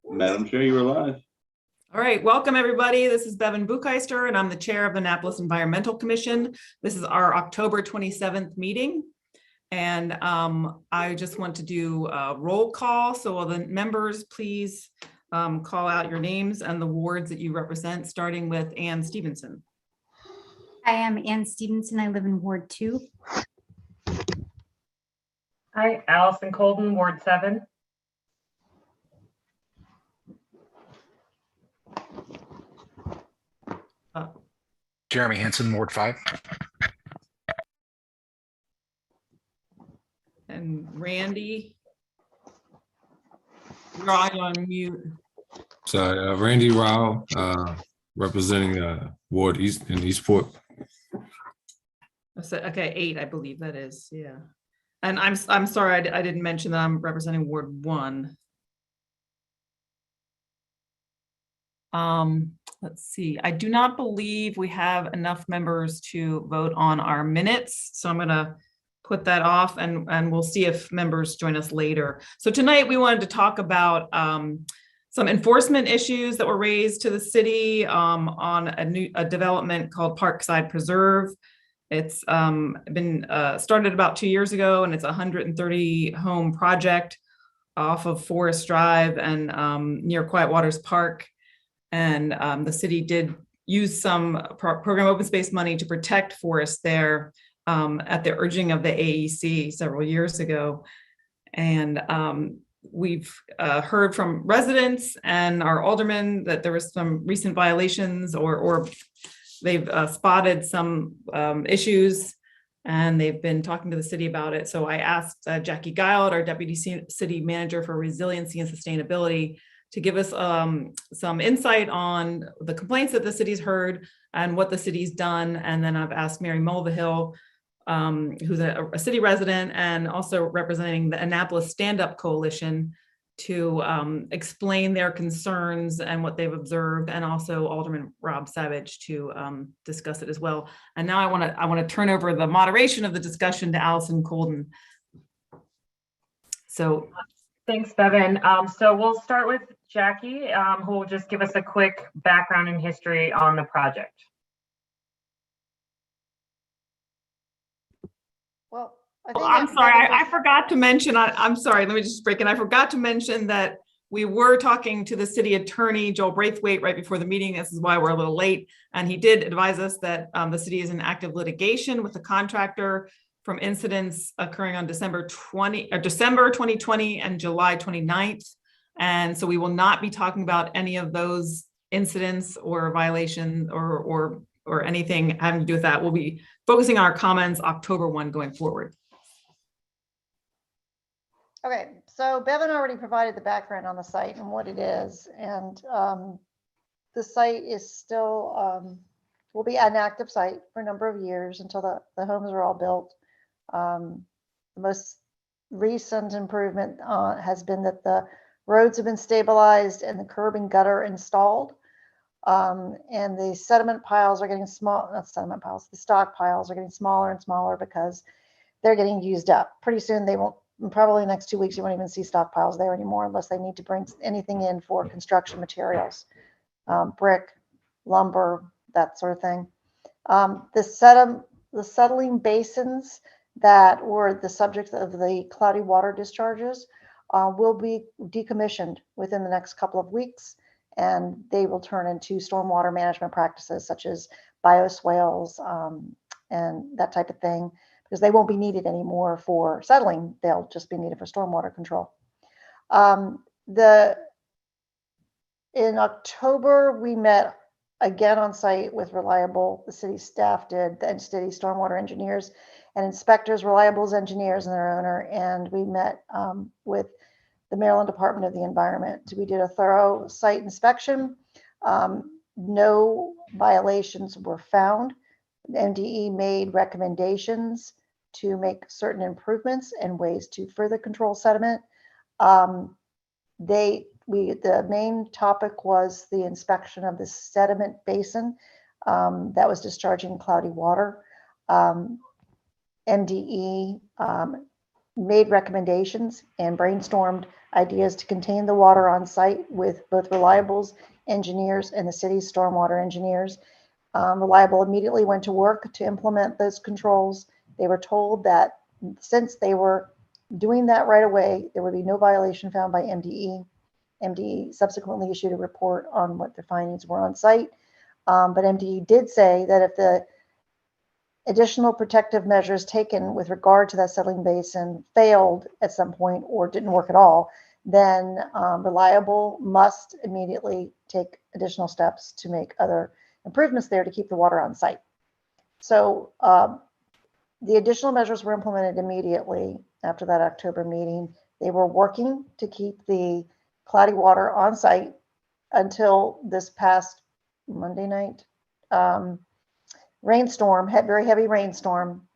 Madam Chair, you are live. All right, welcome everybody. This is Bevan Bucheister and I'm the chair of the Annapolis Environmental Commission. This is our October 27th meeting. And I just want to do a roll call. So will the members please call out your names and the wards that you represent, starting with Ann Stevenson. I am Ann Stevenson. I live in Ward 2. Hi, Allison Colden, Ward 7. Jeremy Henson, Ward 5. And Randy, you're on mute. So Randy Rao, representing Ward East in Eastport. So, okay, 8, I believe that is, yeah. And I'm sorry, I didn't mention that I'm representing Ward 1. Let's see. I do not believe we have enough members to vote on our minutes, so I'm going to put that off, and we'll see if members join us later. So tonight we wanted to talk about some enforcement issues that were raised to the city on a development called Parkside Preserve. It's been started about 2 years ago, and it's a 130 home project off of Forest Drive and near Quiet Waters Park. And the city did use some program open space money to protect forests there at the urging of the AEC several years ago. And we've heard from residents and our aldermen that there was some recent violations or they've spotted some issues, and they've been talking to the city about it. So I asked Jackie Gild, our Deputy City Manager for Resiliency and Sustainability, to give us some insight on the complaints that the city's heard and what the city's done. And then I've asked Mary Mulvihill, who's a city resident and also representing the Annapolis Stand Up Coalition, to explain their concerns and what they've observed, and also Alderman Rob Savage to discuss it as well. And now I want to turn over the moderation of the discussion to Allison Colden. So Thanks, Bevan. So we'll start with Jackie, who will just give us a quick background and history on the project. Well, I'm sorry, I forgot to mention, I'm sorry, let me just break in. I forgot to mention that we were talking to the city attorney, Joel Braithwaite, right before the meeting. This is why we're a little late. And he did advise us that the city is in active litigation with the contractor from incidents occurring on December 2020 and July 29th. And so we will not be talking about any of those incidents or violations or anything having to do with that. We'll be focusing on our comments October 1 going forward. Okay, so Bevan already provided the background on the site and what it is, and the site is still will be an active site for a number of years until the homes are all built. The most recent improvement has been that the roads have been stabilized and the curb and gutter installed, and the sediment piles are getting small. Not sediment piles, the stock piles are getting smaller and smaller because they're getting used up. Pretty soon they won't. Probably the next 2 weeks, you won't even see stockpiles there anymore unless they need to bring anything in for construction materials, brick, lumber, that sort of thing. The settling basins that were the subject of the cloudy water discharges will be decommissioned within the next couple of weeks, and they will turn into stormwater management practices such as bioswales and that type of thing, because they won't be needed anymore for settling. They'll just be needed for stormwater control. In October, we met again on site with Reliable. The city staff did, the city stormwater engineers and inspectors, Reliable's engineers and their owner, and we met with the Maryland Department of the Environment. We did a thorough site inspection. No violations were found. MDE made recommendations to make certain improvements and ways to further control sediment. The main topic was the inspection of the sediment basin that was discharging cloudy water. MDE made recommendations and brainstormed ideas to contain the water on site with both Reliable's engineers and the city's stormwater engineers. Reliable immediately went to work to implement those controls. They were told that since they were doing that right away, there would be no violation found by MDE. MDE subsequently issued a report on what their findings were on site. But MDE did say that if the additional protective measures taken with regard to that settling basin failed at some point or didn't work at all, then Reliable must immediately take additional steps to make other improvements there to keep the water on site. So the additional measures were implemented immediately after that October meeting. They were working to keep the cloudy water on site until this past Monday night rainstorm, very heavy rainstorm,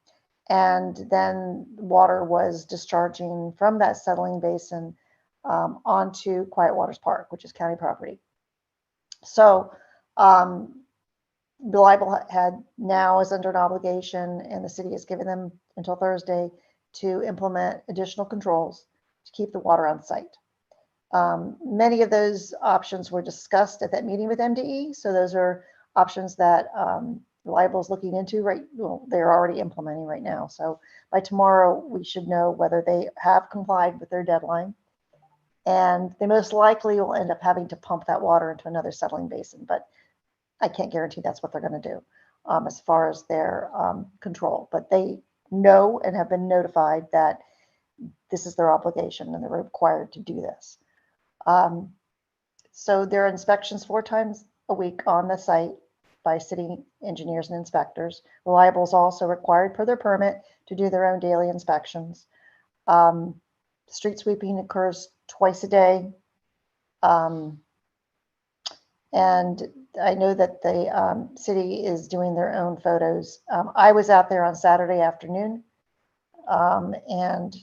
and then water was discharging from that settling basin onto Quiet Waters Park, which is county property. So Reliable had now is under an obligation, and the city has given them until Thursday to implement additional controls to keep the water on site. Many of those options were discussed at that meeting with MDE. So those are options that Reliable is looking into right. Well, they're already implementing right now. So by tomorrow, we should know whether they have complied with their deadline. And they most likely will end up having to pump that water into another settling basin. But I can't guarantee that's what they're going to do as far as their control. But they know and have been notified that this is their obligation and they're required to do this. So there are inspections 4 times a week on the site by city engineers and inspectors. Reliable is also required per their permit to do their own daily inspections. Street sweeping occurs twice a day. And I know that the city is doing their own photos. I was out there on Saturday afternoon and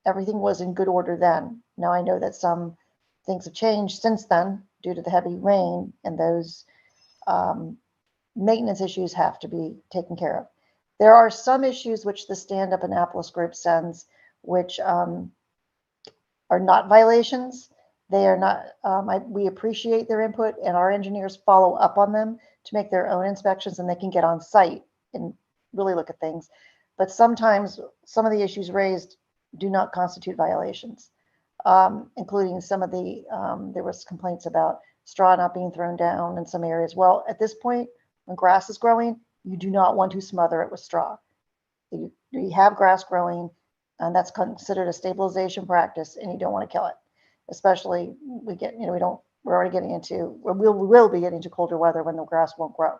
everything was in good order then. Now I know that some things have changed since then due to the heavy rain, and those maintenance issues have to be taken care of. There are some issues which the Stand Up Annapolis group sends, which are not violations. They are not, we appreciate their input, and our engineers follow up on them to make their own inspections, and they can get on site and really look at things. But sometimes some of the issues raised do not constitute violations, including some of the, there was complaints about straw not being thrown down in some areas. Well, at this point, when grass is growing, you do not want to smother it with straw. You have grass growing, and that's considered a stabilization practice, and you don't want to kill it. Especially we get, we're already getting into, we will be getting into colder weather when the grass won't grow.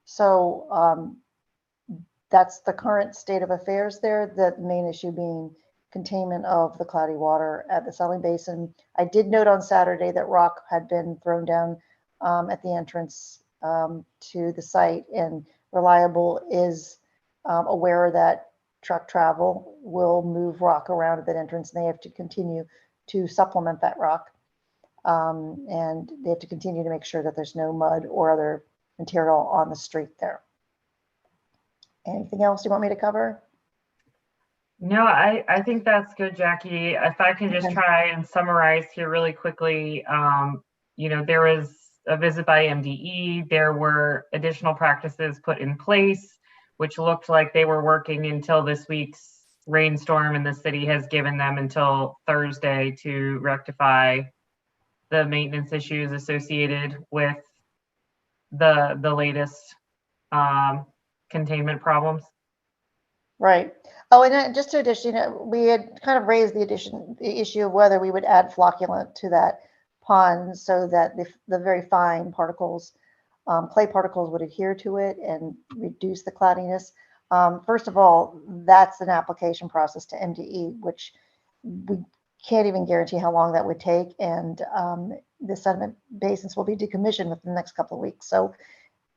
So that's the current state of affairs there. The main issue being containment of the cloudy water at the settling basin. I did note on Saturday that rock had been thrown down at the entrance to the site, and Reliable is aware that truck travel will move rock around at that entrance, and they have to continue to supplement that rock. And they have to continue to make sure that there's no mud or other material on the street there. Anything else you want me to cover? No, I think that's good, Jackie. If I can just try and summarize here really quickly, there was a visit by MDE. There were additional practices put in place, which looked like they were working until this week's rainstorm, and the city has given them until Thursday to rectify the maintenance issues associated with the latest containment problems. Right. Oh, and just to addition, we had kind of raised the issue of whether we would add flocculant to that pond so that the very fine particles, clay particles, would adhere to it and reduce the cloudiness. First of all, that's an application process to MDE, which we can't even guarantee how long that would take. And the sediment basins will be decommissioned within the next couple of weeks. So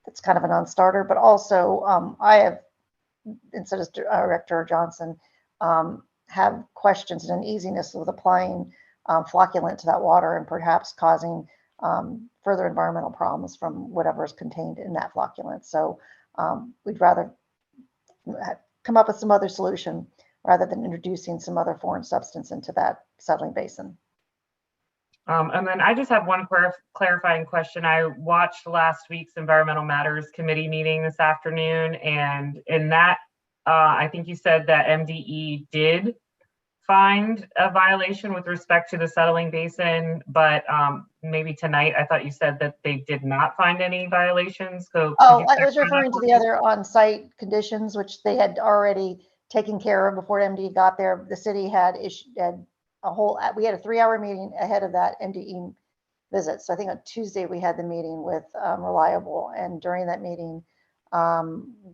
it's kind of a non-starter. But also, I have, instead of Director Johnson, have questions and uneasiness with applying flocculant to that water and perhaps causing further environmental problems from whatever is contained in that flocculant. So we'd rather come up with some other solution rather than introducing some other foreign substance into that settling basin. And then I just have one clarifying question. I watched last week's Environmental Matters Committee meeting this afternoon, and in that, I think you said that MDE did find a violation with respect to the settling basin, but maybe tonight I thought you said that they did not find any violations. So Oh, I was referring to the other on-site conditions, which they had already taken care of before MDE got there. The city had we had a 3-hour meeting ahead of that MDE visit. So I think on Tuesday we had the meeting with Reliable, and during that meeting,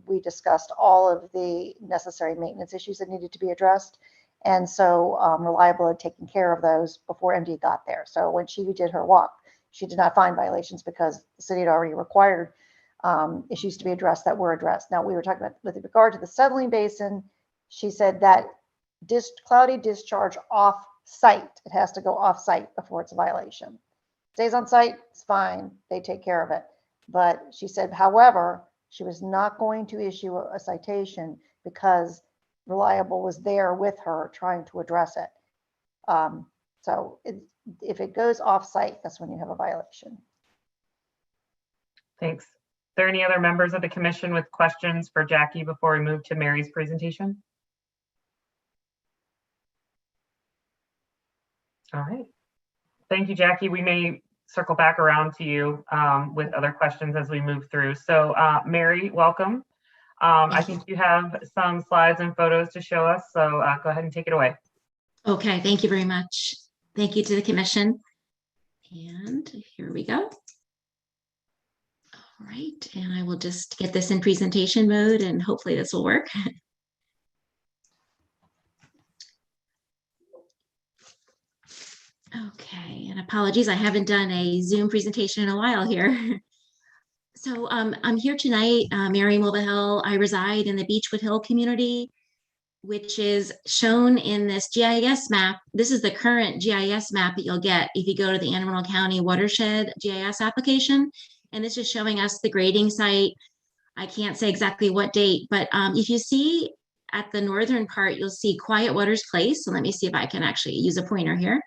we discussed all of the necessary maintenance issues that needed to be addressed. And so Reliable had taken care of those before MD got there. So when she did her walk, she did not find violations because the city had already required issues to be addressed that were addressed. Now, we were talking about with regard to the settling basin, she said that cloudy discharge off site, it has to go off site before it's a violation. Stays on site, it's fine, they take care of it. But she said, however, she was not going to issue a citation because Reliable was there with her trying to address it. So if it goes off site, that's when you have a violation. Thanks. Are there any other members of the commission with questions for Jackie before we move to Mary's presentation? All right. Thank you, Jackie. We may circle back around to you with other questions as we move through. So Mary, welcome. I think you have some slides and photos to show us, so go ahead and take it away. Okay, thank you very much. Thank you to the commission. And here we go. All right, and I will just get this in presentation mode and hopefully this will work. Okay, and apologies, I haven't done a Zoom presentation in a while here. So I'm here tonight, Mary Mulvihill. I reside in the Beechwood Hill community, which is shown in this GIS map. This is the current GIS map that you'll get if you go to the Anne Arundel County Watershed GIS application. And this is showing us the grading site. I can't say exactly what date, but if you see at the northern part, you'll see Quiet Waters Place. So let me see if I can actually use a pointer here,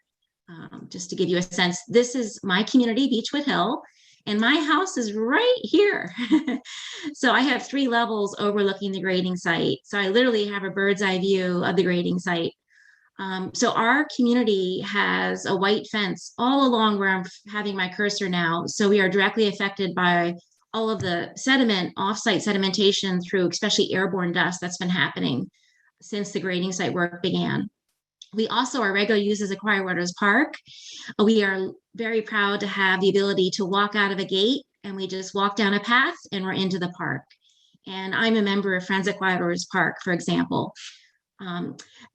just to give you a sense. This is my community, Beechwood Hill. And my house is right here. So I have 3 levels overlooking the grading site. So I literally have a bird's eye view of the grading site. So our community has a white fence all along where I'm having my cursor now. So we are directly affected by all of the sediment, off-site sedimentation through especially airborne dust that's been happening since the grading site work began. We also are regular users of Quiet Waters Park. We are very proud to have the ability to walk out of a gate and we just walk down a path and we're into the park. And I'm a member of Friends at Quiet Waters Park, for example.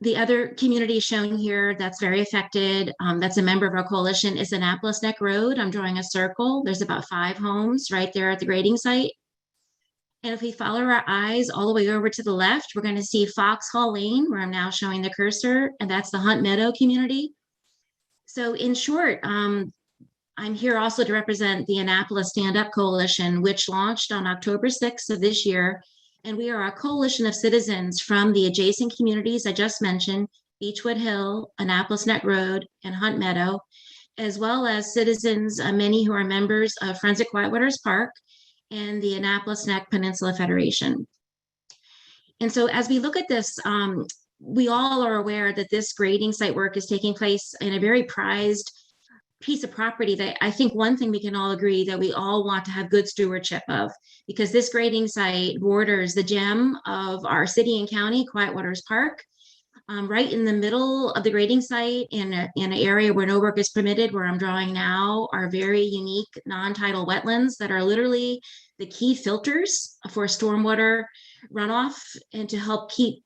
The other community shown here that's very affected, that's a member of our coalition, is Annapolis Neck Road. I'm drawing a circle. There's about 5 homes right there at the grading site. And if we follow our eyes all the way over to the left, we're going to see Foxhall Lane, where I'm now showing the cursor, and that's the Hunt Meadow community. So in short, I'm here also to represent the Annapolis Stand Up Coalition, which launched on October 6th of this year. And we are a coalition of citizens from the adjacent communities I just mentioned, Beechwood Hill, Annapolis Neck Road, and Hunt Meadow, as well as citizens, many who are members of Friends at Quiet Waters Park and the Annapolis Neck Peninsula Federation. And so as we look at this, we all are aware that this grading site work is taking place in a very prized piece of property that I think one thing we can all agree that we all want to have good stewardship of, because this grading site borders the gem of our city and county, Quiet Waters Park, right in the middle of the grading site in an area where no work is permitted, where I'm drawing now, are very unique non-tidal wetlands that are literally the key filters for stormwater runoff and to help keep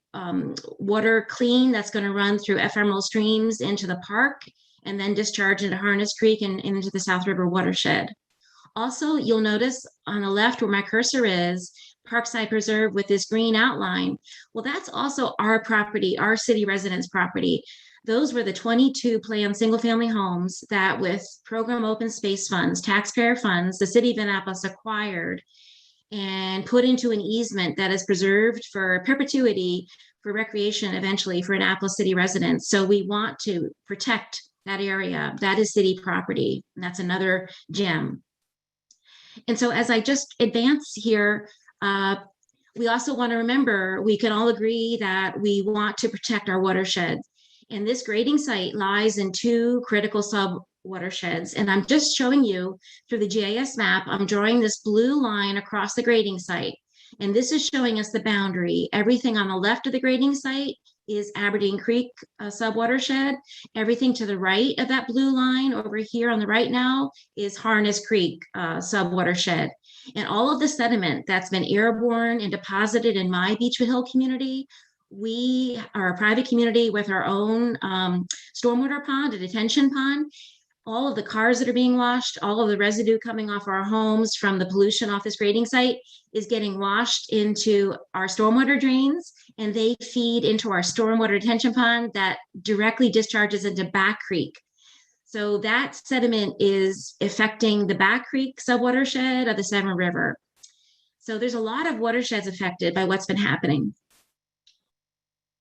water clean that's going to run through ephemeral streams into the park and then discharge into Harness Creek and into the South River watershed. Also, you'll notice on the left where my cursor is, Parkside Preserve with this green outline. Well, that's also our property, our city residents' property. Those were the 22 planned single-family homes that with program open space funds, taxpayer funds, the city of Annapolis acquired and put into an easement that is preserved for perpetuity for recreation eventually for Annapolis city residents. So we want to protect that area. That is city property. And that's another gem. And so as I just advance here, we also want to remember, we can all agree that we want to protect our watershed. And this grading site lies in two critical sub watersheds. And I'm just showing you through the GIS map, I'm drawing this blue line across the grading site. And this is showing us the boundary. Everything on the left of the grading site is Aberdeen Creek subwatershed. Everything to the right of that blue line over here on the right now is Harness Creek subwatershed. And all of the sediment that's been airborne and deposited in my Beechwood Hill community, we are a private community with our own stormwater pond, a detention pond. All of the cars that are being washed, all of the residue coming off our homes from the pollution off this grading site is getting washed into our stormwater drains, and they feed into our stormwater detention pond that directly discharges into Back Creek. So that sediment is affecting the Back Creek subwatershed of the Severn River. So there's a lot of watersheds affected by what's been happening.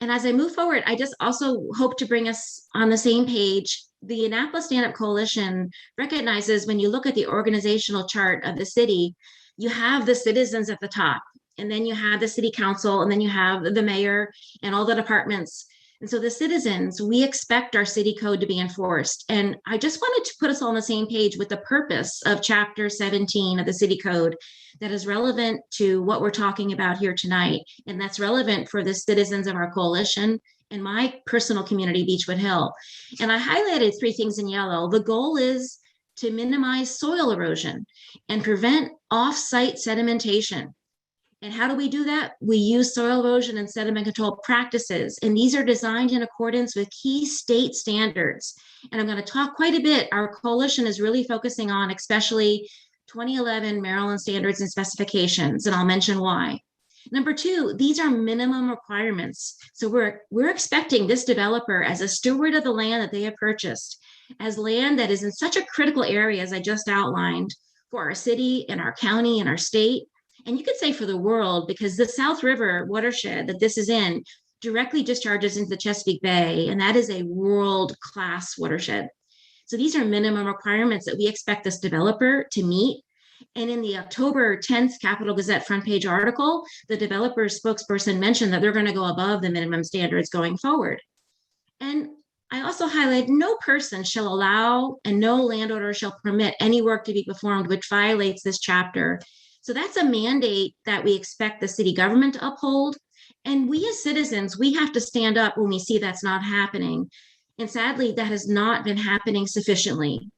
And as I move forward, I just also hope to bring us on the same page. The Annapolis Stand-Up Coalition recognizes when you look at the organizational chart of the city, you have the citizens at the top, and then you have the city council, and then you have the mayor and all the departments. And so the citizens, we expect our city code to be enforced. And I just wanted to put us all on the same page with the purpose of Chapter 17 of the city code that is relevant to what we're talking about here tonight. And that's relevant for the citizens of our coalition and my personal community, Beechwood Hill. And I highlighted three things in yellow. The goal is to minimize soil erosion and prevent off-site sedimentation. And how do we do that? We use soil erosion and sediment control practices, and these are designed in accordance with key state standards. And I'm going to talk quite a bit. Our coalition is really focusing on especially 2011 Maryland standards and specifications, and I'll mention why. Number two, these are minimum requirements. So we're expecting this developer, as a steward of the land that they have purchased, as land that is in such a critical area, as I just outlined, for our city and our county and our state, and you could say for the world, because the South River watershed that this is in directly discharges into the Chesapeake Bay, and that is a world-class watershed. So these are minimum requirements that we expect this developer to meet. And in the October 10th Capital Gazette front page article, the developer's spokesperson mentioned that they're going to go above the minimum standards going forward. And I also highlight, no person shall allow and no landowner shall permit any work to be performed which violates this chapter. So that's a mandate that we expect the city government to uphold. And we as citizens, we have to stand up when we see that's not happening. And sadly, that has not been happening sufficiently.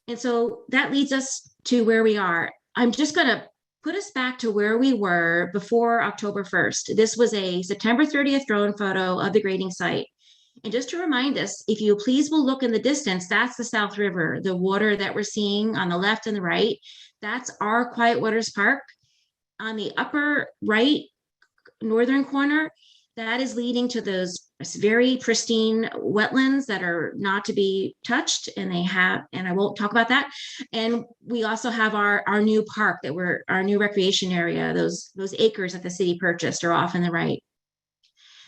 And so that leads us to where we are. I'm just going to put us back to where we were before October 1st. This was a September 30th drone photo of the grading site. And just to remind us, if you please will look in the distance, that's the South River, the water that we're seeing on the left and the right. That's our Quiet Waters Park. On the upper right northern corner, that is leading to those very pristine wetlands that are not to be touched, and I won't talk about that. And we also have our new park our new recreation area, those acres that the city purchased are off on the right.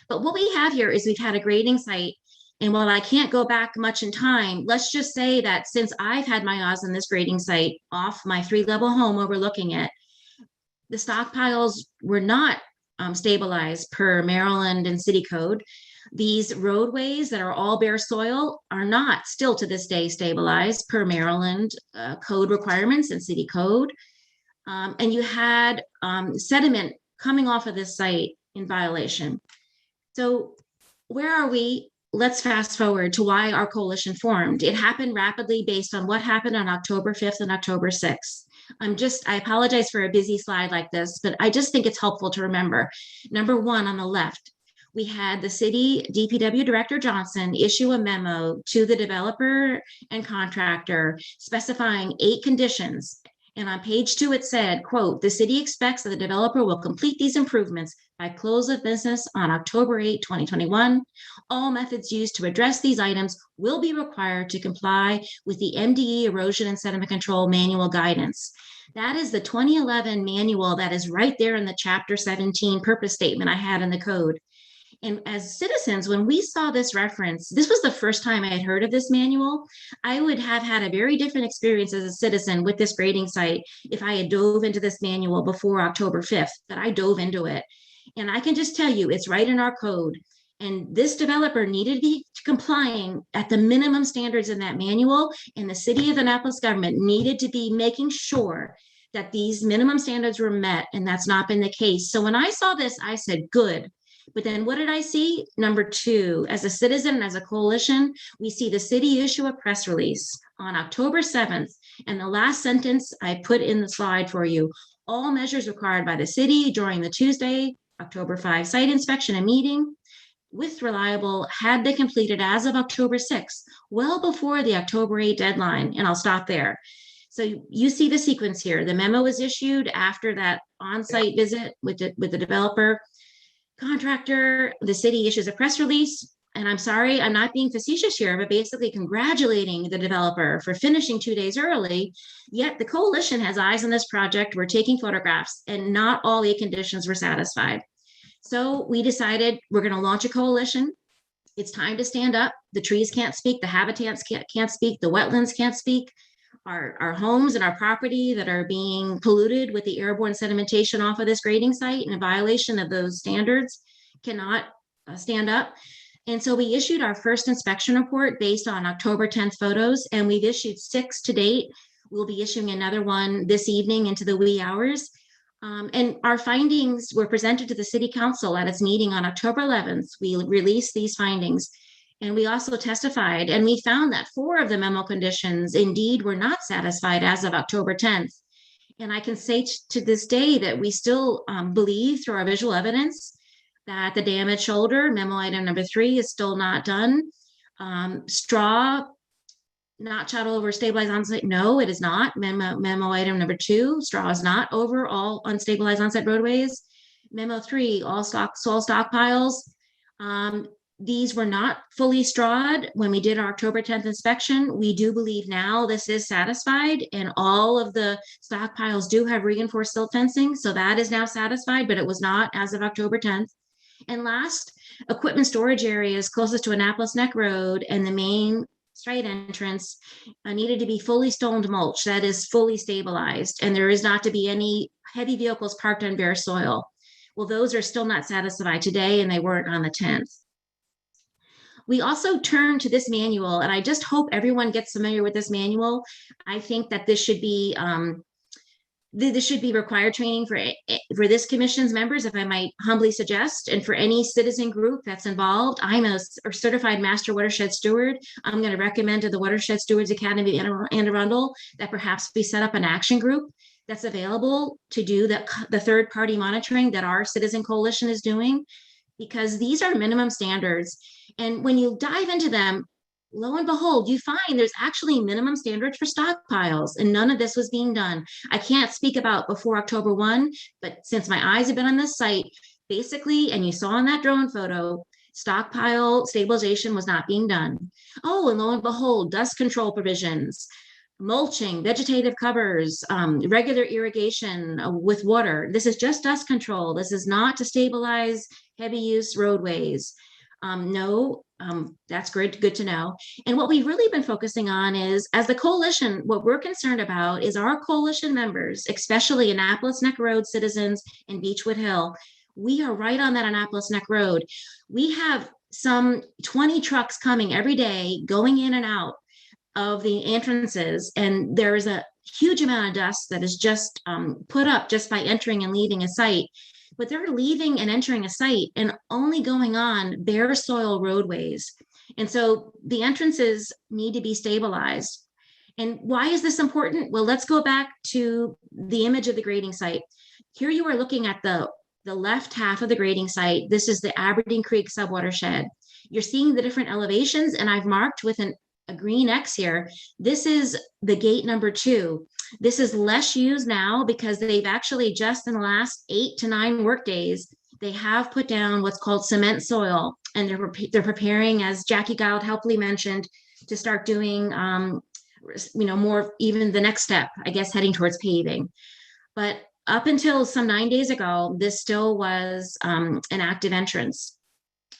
But what we have here is we've had a grading site, and while I can't go back much in time, let's just say that since I've had my eyes on this grading site off my 3-level home overlooking it, the stockpiles were not stabilized per Maryland and city code. These roadways that are all bare soil are not still to this day stabilized per Maryland code requirements and city code. And you had sediment coming off of this site in violation. So where are we? Let's fast forward to why our coalition formed. It happened rapidly based on what happened on October 5th and October 6th. I apologize for a busy slide like this, but I just think it's helpful to remember. Number one, on the left, we had the city DPW Director Johnson issue a memo to the developer and contractor specifying 8 conditions. And on page 2, it said, quote, "The city expects that the developer will complete these improvements by close of business on October 8, 2021. All methods used to address these items will be required to comply with the MDE Erosion and Sediment Control Manual Guidance." That is the 2011 manual that is right there in the Chapter 17 purpose statement I had in the code. And as citizens, when we saw this reference, this was the first time I had heard of this manual. I would have had a very different experience as a citizen with this grading site if I had dove into this manual before October 5th, that I dove into it. And I can just tell you, it's right in our code. And this developer needed to be complying at the minimum standards in that manual. And the city of Annapolis government needed to be making sure that these minimum standards were met. And that's not been the case. So when I saw this, I said, good. But then what did I see? Number two, as a citizen and as a coalition, we see the city issue a press release on October 7th. And the last sentence I put in the slide for you, all measures required by the city during the Tuesday, October 5 site inspection and meeting with reliable had been completed as of October 6th, well before the October 8 deadline. And I'll stop there. So you see the sequence here. The memo was issued after that on-site visit with the developer. Contractor, the city issues a press release, and I'm sorry, I'm not being facetious here, but basically congratulating the developer for finishing 2 days early. Yet the coalition has eyes on this project. We're taking photographs, and not all the conditions were satisfied. So we decided we're going to launch a coalition. It's time to stand up. The trees can't speak, the habitats can't speak, the wetlands can't speak. Our homes and our property that are being polluted with the airborne sedimentation off of this grading site in violation of those standards cannot stand up. And so we issued our first inspection report based on October 10th photos, and we've issued 6 to date. We'll be issuing another one this evening into the wee hours. And our findings were presented to the City Council at its meeting on October 11th. We released these findings. And we also testified, and we found that 4 of the memo conditions indeed were not satisfied as of October 10th. And I can say to this day that we still believe through our visual evidence that the damaged shoulder, memo item number 3, is still not done. Straw, not shot over stabilized onsite. No, it is not. Memo item number 2, straw is not over all unstabilized onsite roadways. Memo 3, all soil stockpiles. These were not fully strawed when we did our October 10th inspection. We do believe now this is satisfied, and all of the stockpiles do have reinforced silt fencing. So that is now satisfied, but it was not as of October 10th. And last, equipment storage areas closest to Annapolis Neck Road and the main site entrance needed to be fully stoned mulch, that is fully stabilized, and there is not to be any heavy vehicles parked on bare soil. Well, those are still not satisfied today, and they weren't on the 10th. We also turned to this manual, and I just hope everyone gets familiar with this manual. I think that this should be required training for this commission's members, if I might humbly suggest, and for any citizen group that's involved. I'm a certified master watershed steward. I'm going to recommend to the Watershed Stewards Academy of Anne Arundel that perhaps we set up an action group that's available to do the third-party monitoring that our citizen coalition is doing, because these are minimum standards. And when you dive into them, lo and behold, you find there's actually minimum standards for stockpiles, and none of this was being done. I can't speak about before October 1, but since my eyes have been on this site, basically, and you saw in that drone photo, stockpile stabilization was not being done. Oh, and lo and behold, dust control provisions, mulching, vegetative covers, regular irrigation with water. This is just dust control. This is not to stabilize heavy use roadways. That's good to know. And what we've really been focusing on is, as the coalition, what we're concerned about is our coalition members, especially Annapolis Neck Road citizens and Beechwood Hill. We are right on that Annapolis Neck Road. We have some 20 trucks coming every day, going in and out of the entrances, and there is a huge amount of dust that is just put up just by entering and leaving a site. But they're leaving and entering a site and only going on bare soil roadways. And so the entrances need to be stabilized. And why is this important? Well, let's go back to the image of the grading site. Here you are looking at the left half of the grading site. This is the Aberdeen Creek subwatershed. You're seeing the different elevations, and I've marked with a green X here. This is the gate number 2. This is less used now because they've actually just in the last 8 to 9 work days, they have put down what's called cement soil, and they're preparing, as Jackie Gild helpfully mentioned, to start doing, more, even the next step, I guess, heading towards paving. But up until some 9 days ago, this still was an active entrance.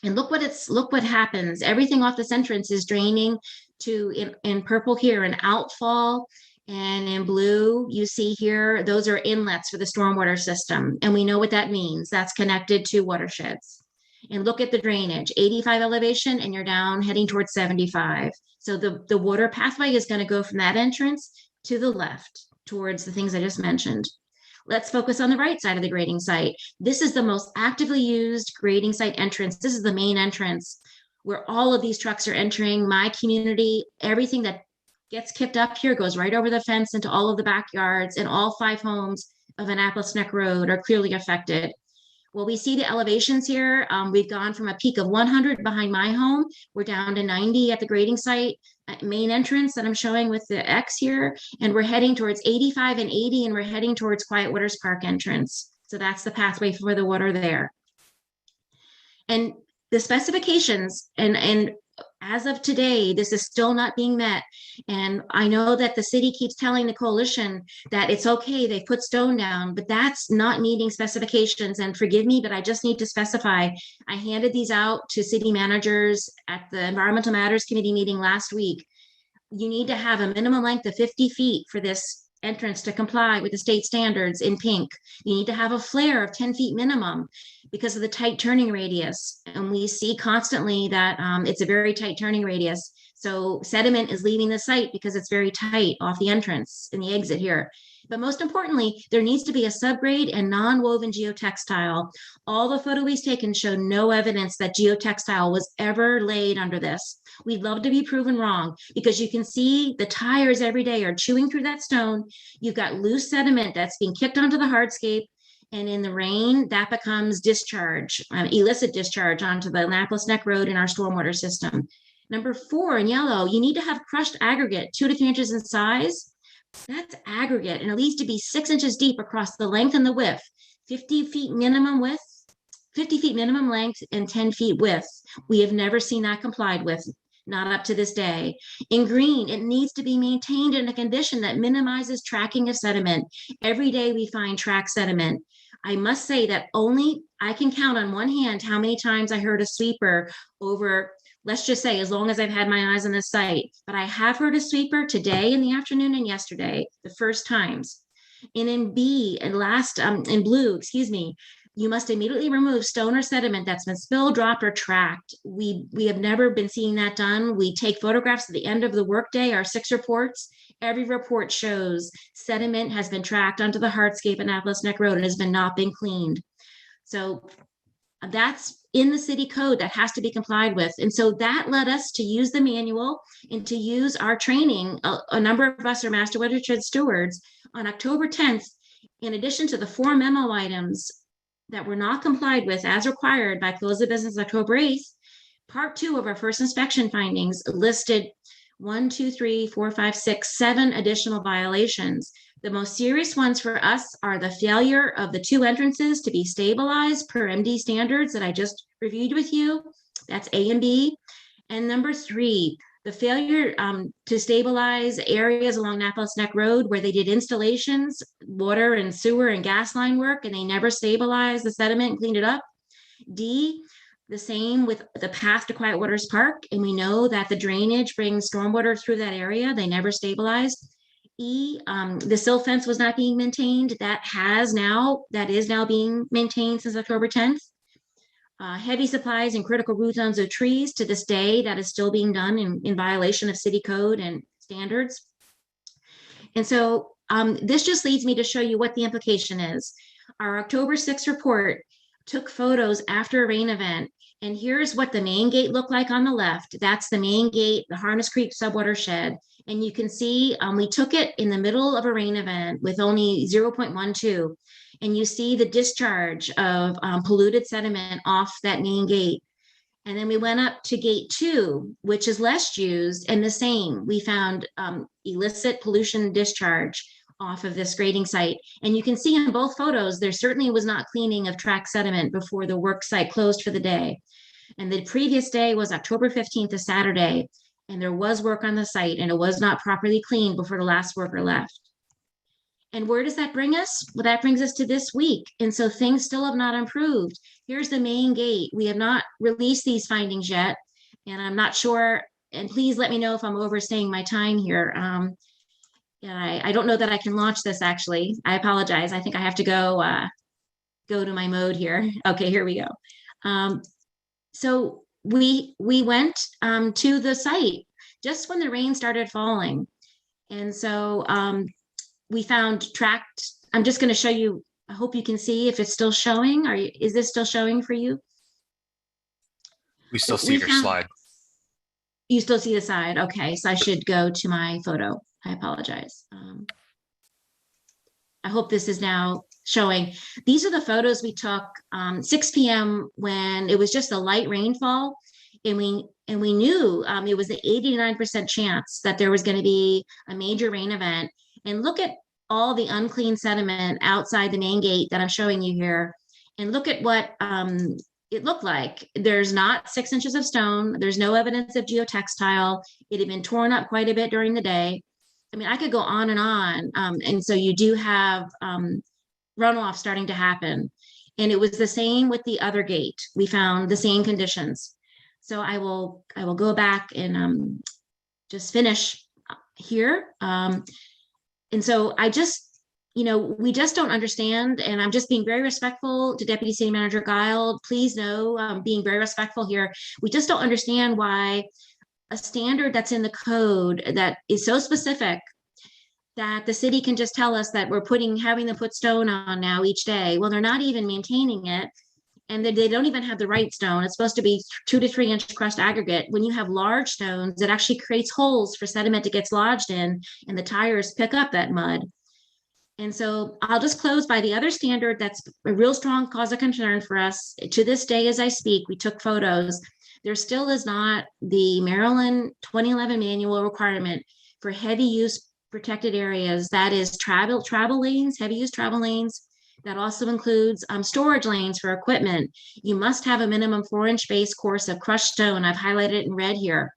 And look what happens. Everything off this entrance is draining to, in purple here, an outfall, and in blue, you see here, those are inlets for the stormwater system. And we know what that means. That's connected to watersheds. And look at the drainage, 85 elevation, and you're down heading towards 75. So the water pathway is going to go from that entrance to the left towards the things I just mentioned. Let's focus on the right side of the grading site. This is the most actively used grading site entrance. This is the main entrance where all of these trucks are entering my community. Everything that gets kicked up here goes right over the fence into all of the backyards, and all 5 homes of Annapolis Neck Road are clearly affected. Well, we see the elevations here. We've gone from a peak of 100 behind my home. We're down to 90 at the grading site main entrance that I'm showing with the X here. And we're heading towards 85 and 80, and we're heading towards Quiet Waters Park entrance. So that's the pathway for the water there. And the specifications, and as of today, this is still not being met. And I know that the city keeps telling the coalition that it's okay, they put stone down, but that's not meeting specifications. And forgive me, but I just need to specify. I handed these out to city managers at the Environmental Matters Committee meeting last week. You need to have a minimum length of 50 feet for this entrance to comply with the state standards in pink. You need to have a flare of 10 feet minimum because of the tight turning radius. And we see constantly that it's a very tight turning radius. So sediment is leaving the site because it's very tight off the entrance and the exit here. But most importantly, there needs to be a subgrade and non-woven geotextile. All the photos we've taken show no evidence that geotextile was ever laid under this. We'd love to be proven wrong, because you can see the tires every day are chewing through that stone. You've got loose sediment that's being kicked onto the hardscape. And in the rain, that becomes discharge, illicit discharge onto the Annapolis Neck Road in our stormwater system. Number 4 in yellow, you need to have crushed aggregate 2 to 3 inches in size. That's aggregate, and it needs to be 6 inches deep across the length and the width, 50 feet minimum width, 50 feet minimum length, and 10 feet width. We have never seen that complied with, not up to this day. In green, it needs to be maintained in a condition that minimizes tracking of sediment. Every day we find track sediment. I must say that only I can count on one hand how many times I heard a sweeper over, let's just say, as long as I've had my eyes on this site. But I have heard a sweeper today in the afternoon and yesterday, the first times. And in B, and last, in blue, excuse me, you must immediately remove stone or sediment that's been spilled, dropped, or tracked. We have never been seeing that done. We take photographs at the end of the workday, our 6 reports. Every report shows sediment has been tracked onto the hardscape Annapolis Neck Road and has been not been cleaned. So that's in the city code that has to be complied with. And so that led us to use the manual and to use our training. A number of us are master watershed stewards. On October 10th, in addition to the 4 memo items that were not complied with as required by close of business October 8th, part 2 of our first inspection findings listed 1, 2, 3, 4, 5, 6, 7 additional violations. The most serious ones for us are the failure of the 2 entrances to be stabilized per MD standards that I just reviewed with you. That's A and B. And number 3, the failure to stabilize areas along Annapolis Neck Road where they did installations, water and sewer and gas line work, and they never stabilized the sediment and cleaned it up. D, the same with the path to Quiet Waters Park. And we know that the drainage brings stormwater through that area. They never stabilized. E, the silt fence was not being maintained. That is now being maintained since October 10th. Heavy supplies and critical root zones of trees, to this day, that is still being done in violation of city code and standards. And so this just leads me to show you what the implication is. Our October 6th report took photos after a rain event. And here's what the main gate looked like on the left. That's the main gate, the Harness Creek subwatershed. And you can see we took it in the middle of a rain event with only 0.12. And you see the discharge of polluted sediment off that main gate. And then we went up to gate 2, which is less used, and the same. We found illicit pollution discharge off of this grading site. And you can see in both photos, there certainly was not cleaning of track sediment before the work site closed for the day. And the previous day was October 15th, a Saturday, and there was work on the site, and it was not properly cleaned before the last worker left. And where does that bring us? Well, that brings us to this week. And so things still have not improved. Here's the main gate. We have not released these findings yet. And I'm not sure, and please let me know if I'm overstaying my time here. Yeah, I don't know that I can launch this actually. I apologize. I think I have to go to my mode here. Okay, here we go. So we went to the site just when the rain started falling. And so we found tracked, I'm just going to show you, I hope you can see if it's still showing. Is this still showing for you? We still see your slide. You still see the side. Okay, so I should go to my photo. I apologize. I hope this is now showing. These are the photos we took 6 p.m. when it was just a light rainfall, and we knew it was an 89% chance that there was going to be a major rain event. And look at all the unclean sediment outside the main gate that I'm showing you here, and look at what it looked like. There's not 6 inches of stone. There's no evidence of geotextile. It had been torn up quite a bit during the day. I mean, I could go on. And so you do have runoff starting to happen. And it was the same with the other gate. We found the same conditions. So I will go back and just finish here. And so I just, we just don't understand, and I'm just being very respectful to Deputy City Manager Guile. Please know, I'm being very respectful here. We just don't understand why a standard that's in the code that is so specific that the city can just tell us that we're having them put stone on now each day. Well, they're not even maintaining it, and they don't even have the right stone. It's supposed to be 2 to 3 inch crushed aggregate. When you have large stones, it actually creates holes for sediment that gets lodged in, and the tires pick up that mud. And so I'll just close by the other standard that's a real strong cause of concern for us. To this day, as I speak, we took photos. There still is not the Maryland 2011 manual requirement for heavy use protected areas. That is travel lanes, heavy use travel lanes. That also includes storage lanes for equipment. You must have a minimum 4-inch base course of crushed stone. I've highlighted it in red here.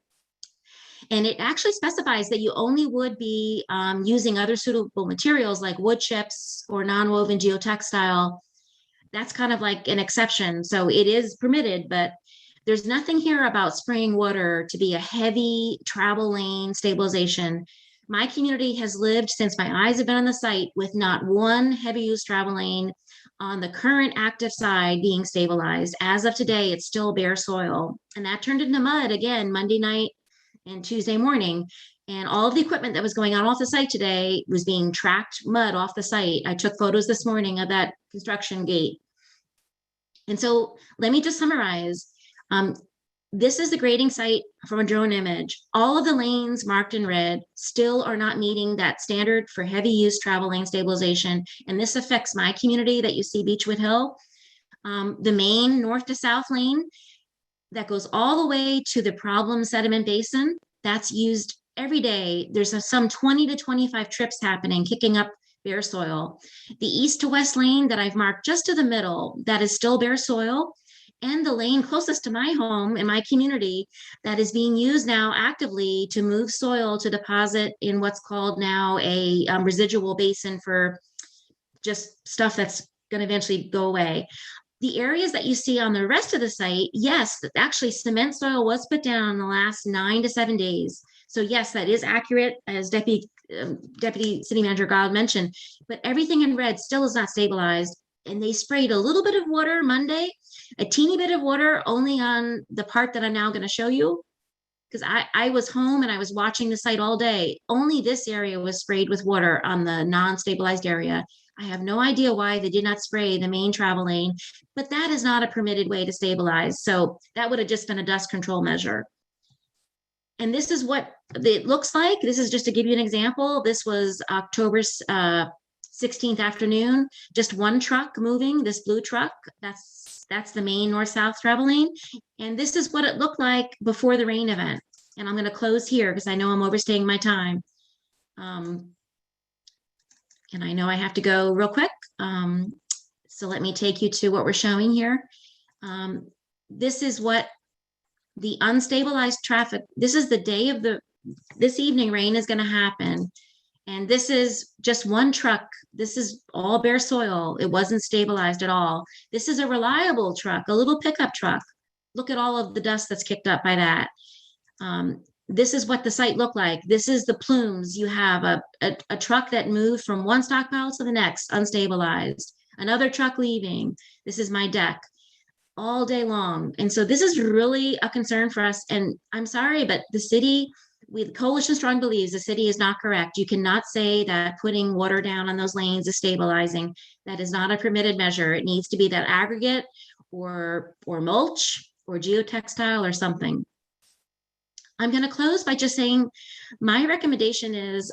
And it actually specifies that you only would be using other suitable materials like wood chips or non-woven geotextile. That's kind of like an exception. So it is permitted, but there's nothing here about spraying water to be a heavy travel lane stabilization. My community has lived since my eyes have been on the site with not one heavy use travel lane on the current active side being stabilized. As of today, it's still bare soil. And that turned into mud again Monday night and Tuesday morning. And all of the equipment that was going on off the site today was being tracked mud off the site. I took photos this morning of that construction gate. And so let me just summarize. This is the grading site from a drone image. All of the lanes marked in red still are not meeting that standard for heavy use travel lane stabilization. And this affects my community that you see Beechwood Hill. The main north to south lane that goes all the way to the problem sediment basin, that's used every day. There's some 20 to 25 trips happening, kicking up bare soil. The east to west lane that I've marked just to the middle, that is still bare soil. And the lane closest to my home in my community that is being used now actively to move soil to deposit in what's called now a residual basin for just stuff that's going to eventually go away. The areas that you see on the rest of the site, yes, actually cement soil was put down in the last 9 to 7 days. So yes, that is accurate, as Deputy City Manager Guile mentioned, but everything in red still is not stabilized. And they sprayed a little bit of water Monday, a teeny bit of water only on the part that I'm now going to show you, because I was home and I was watching the site all day. Only this area was sprayed with water on the non-stabilized area. I have no idea why they did not spray the main travel lane, but that is not a permitted way to stabilize. So that would have just been a dust control measure. And this is what it looks like. This is just to give you an example. This was October 16th afternoon, just one truck moving, this blue truck. That's the main north-south travel lane. And this is what it looked like before the rain event. And I'm going to close here because I know I'm overstaying my time. And I know I have to go real quick. So let me take you to what we're showing here. This is what the unstabilized traffic, this is the day of this evening rain is going to happen. And this is just one truck. This is all bare soil. It wasn't stabilized at all. This is a reliable truck, a little pickup truck. Look at all of the dust that's kicked up by that. This is what the site looked like. This is the plumes. You have a truck that moved from one stockpile to the next, unstabilized. Another truck leaving. This is my deck all day long. And so this is really a concern for us. And I'm sorry, but the city, the coalition strong believes the city is not correct. You cannot say that putting water down on those lanes is stabilizing. That is not a permitted measure. It needs to be that aggregate or mulch or geotextile or something. I'm going to close by just saying my recommendation is,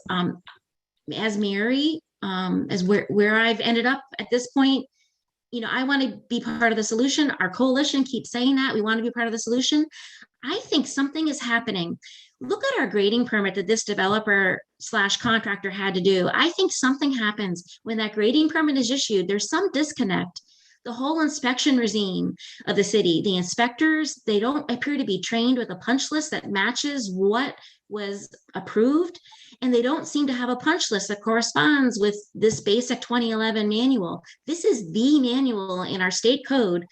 as Mary, as where I've ended up at this point, you know, I want to be part of the solution. Our coalition keeps saying that we want to be part of the solution. I think something is happening. Look at our grading permit that this developer / contractor had to do. I think something happens when that grading permit is issued. There's some disconnect. The whole inspection regime of the city, the inspectors, they don't appear to be trained with a punch list that matches what was approved. And they don't seem to have a punch list that corresponds with this basic 2011 manual. This is the manual in our state code,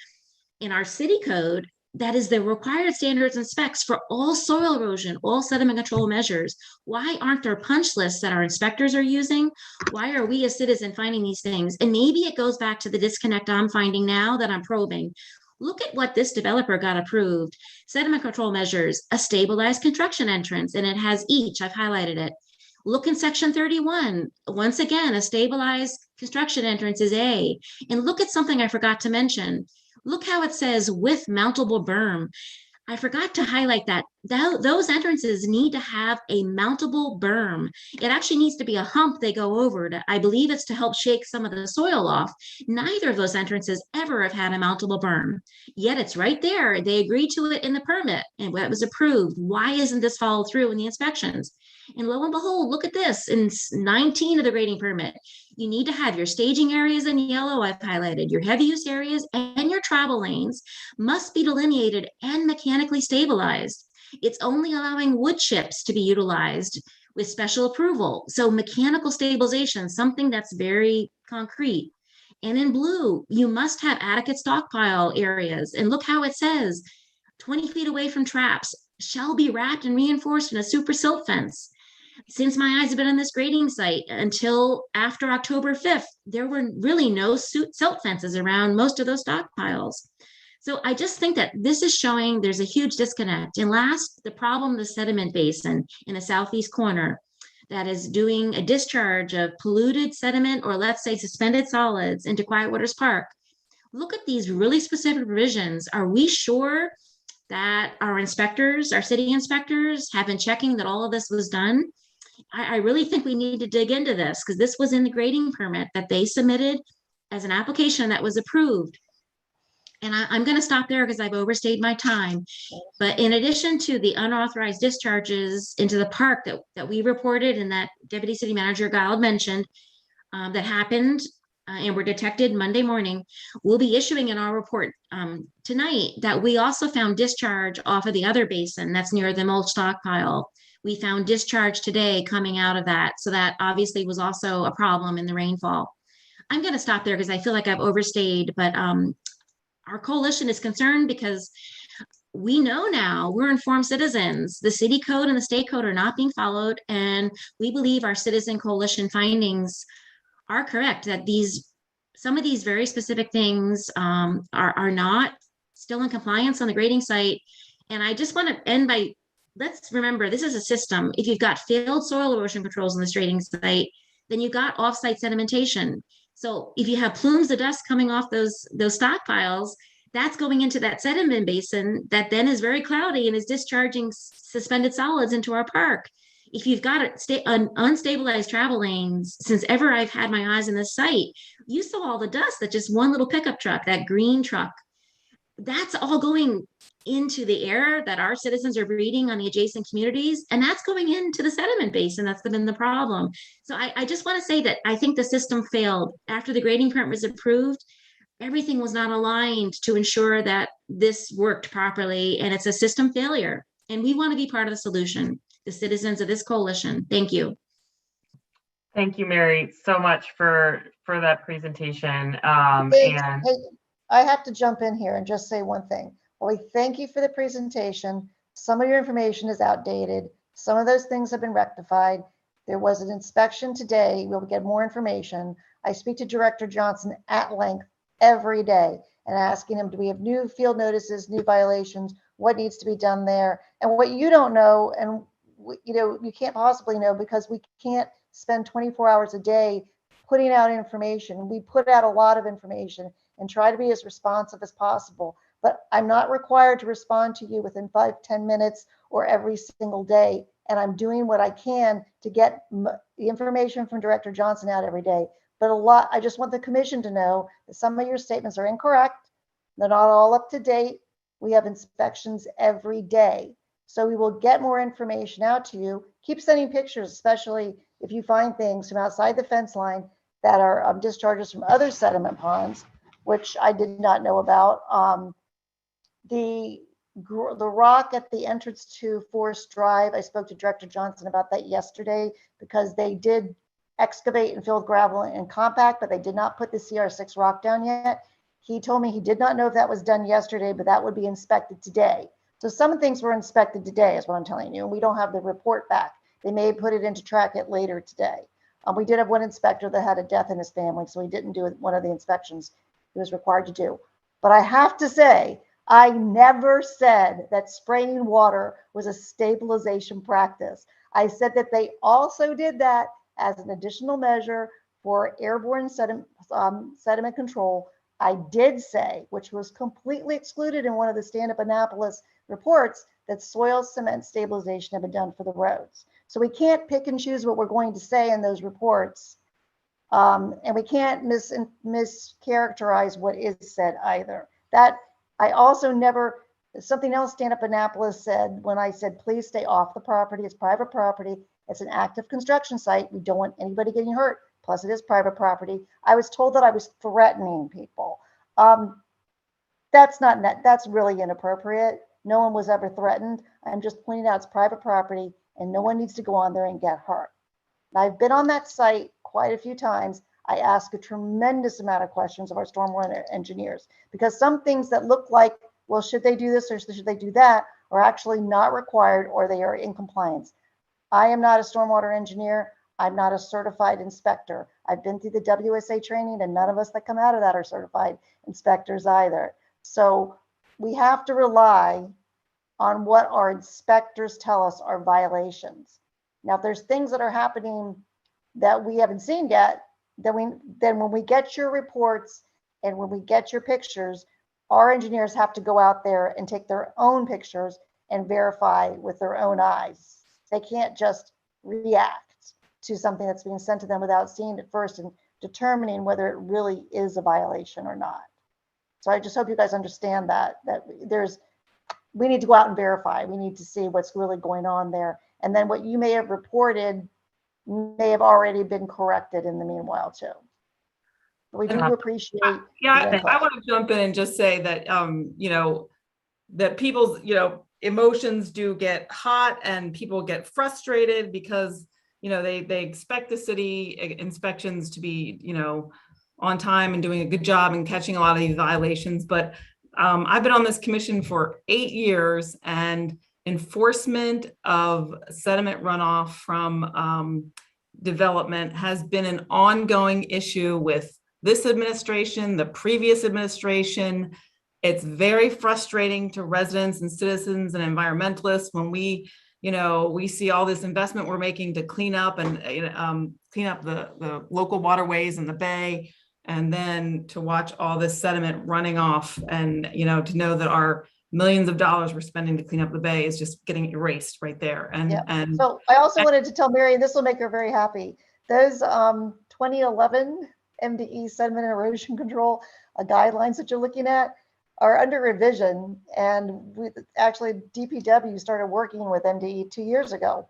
in our city code, that is the required standards and specs for all soil erosion, all sediment control measures. Why aren't there punch lists that our inspectors are using? Why are we as citizens finding these things? And maybe it goes back to the disconnect I'm finding now that I'm probing. Look at what this developer got approved. Sediment control measures, a stabilized construction entrance, and it has each, I've highlighted it. Look in section 31, once again, a stabilized construction entrance is A. And look at something I forgot to mention. Look how it says with mountable berm. I forgot to highlight that. Those entrances need to have a mountable berm. It actually needs to be a hump they go over. I believe it's to help shake some of the soil off. Neither of those entrances ever have had a mountable berm. Yet it's right there. They agreed to it in the permit and it was approved. Why isn't this followed through in the inspections? And lo and behold, look at this in 19 of the grading permit. You need to have your staging areas in yellow, I've highlighted, your heavy use areas and your travel lanes must be delineated and mechanically stabilized. It's only allowing wood chips to be utilized with special approval. So mechanical stabilization, something that's very concrete. And in blue, you must have adequate stockpile areas. And look how it says 20 feet away from traps shall be wrapped and reinforced in a super silt fence. Since my eyes have been on this grading site until after October 5th, there were really no silt fences around most of those stockpiles. So I just think that this is showing there's a huge disconnect. And last, the problem, the sediment basin in the southeast corner that is doing a discharge of polluted sediment, or let's say suspended solids, into Quiet Waters Park. Look at these really specific provisions. Are we sure that our inspectors, our city inspectors, have been checking that all of this was done? I really think we need to dig into this because this was in the grading permit that they submitted as an application that was approved. And I'm going to stop there because I've overstayed my time. But in addition to the unauthorized discharges into the park that we reported and that Deputy City Manager Giles mentioned that happened and were detected Monday morning, we'll be issuing in our report tonight that we also found discharge off of the other basin that's near the mulch stockpile. We found discharge today coming out of that. So that obviously was also a problem in the rainfall. I'm going to stop there because I feel like I've overstayed, but our coalition is concerned because we know now we're informed citizens. The city code and the state code are not being followed. And we believe our citizen coalition findings are correct, that some of these very specific things are not still in compliance on the grading site. And I just want to end by, let's remember, this is a system. If you've got failed soil erosion controls on this grading site, then you've got offsite sedimentation. So if you have plumes of dust coming off those stockpiles, that's going into that sediment basin that then is very cloudy and is discharging suspended solids into our park. If you've got an unstabilized travel lanes, since ever I've had my eyes on this site, you saw all the dust that just one little pickup truck, that green truck, that's all going into the air that our citizens are breathing on the adjacent communities, and that's going into the sediment basin. That's been the problem. So I just want to say that I think the system failed. After the grading permit was approved, everything was not aligned to ensure that this worked properly, and it's a system failure. And we want to be part of the solution, the citizens of this coalition. Thank you. Thank you, Mary, so much for that presentation. Hey, And hey, I have to jump in here and just say one thing. Well, we thank you for the presentation. Some of your information is outdated. Some of those things have been rectified. There was an inspection today. We'll get more information. I speak to Director Johnson at length every day and asking him, do we have new field notices, new violations? What needs to be done there? And what you don't know, and you can't possibly know because we can't spend 24 hours a day putting out information. We put out a lot of information and try to be as responsive as possible. But I'm not required to respond to you within 5-10 minutes or every single day. And I'm doing what I can to get the information from Director Johnson out every day. But I just want the commission to know that some of your statements are incorrect. They're not all up to date. We have inspections every day. So we will get more information out to you. Keep sending pictures, especially if you find things from outside the fence line that are discharges from other sediment ponds, which I did not know about. The rock at the entrance to Forest Drive, I spoke to Director Johnson about that yesterday because they did excavate and fill with gravel and compact, but they did not put the CR6 rock down yet. He told me he did not know if that was done yesterday, but that would be inspected today. So some things were inspected today is what I'm telling you, and we don't have the report back. They may put it into track it later today. We did have one inspector that had a death in his family, so he didn't do one of the inspections he was required to do. But I have to say, I never said that spraying water was a stabilization practice. I said that they also did that as an additional measure for airborne sediment control. I did say, which was completely excluded in one of the stand-up Annapolis reports, that soil cement stabilization had been done for the roads. So we can't pick and choose what we're going to say in those reports. And we can't mischaracterize what is said either. That I also never, something else stand up Annapolis said when I said, please stay off the property. It's private property. It's an active construction site. We don't want anybody getting hurt. Plus it is private property. I was told that I was threatening people. That's really inappropriate. No one was ever threatened. I'm just pointing out it's private property and no one needs to go on there and get hurt. And I've been on that site quite a few times. I ask a tremendous amount of questions of our stormwater engineers because some things that look like, well, should they do this or should they do that, are actually not required or they are in compliance. I am not a stormwater engineer. I'm not a certified inspector. I've been through the WSA training and none of us that come out of that are certified inspectors either. So we have to rely on what our inspectors tell us are violations. Now, if there's things that are happening that we haven't seen yet, then when we get your reports and when we get your pictures, our engineers have to go out there and take their own pictures and verify with their own eyes. They can't just react to something that's being sent to them without seeing it first and determining whether it really is a violation or not. So I just hope you guys understand that we need to go out and verify. We need to see what's really going on there. And then what you may have reported may have already been corrected in the meanwhile too. But we do appreciate. Yeah, I want to jump in and just say that, that people's, emotions do get hot and people get frustrated because, they expect the city inspections to be, on time and doing a good job and catching a lot of these violations. But I've been on this commission for 8 years, and enforcement of sediment runoff from development has been an ongoing issue with this administration, the previous administration. It's very frustrating to residents and citizens and environmentalists when we see all this investment we're making to clean up and clean up the local waterways in the bay, and then to watch all this sediment running off, and to know that our millions of dollars we're spending to clean up the bay is just getting erased right there. And so I also wanted to tell Mary, this will make her very happy. Those 2011 MDE sediment and erosion control guidelines that you're looking at are under revision, and actually DPW started working with MDE 2 years ago.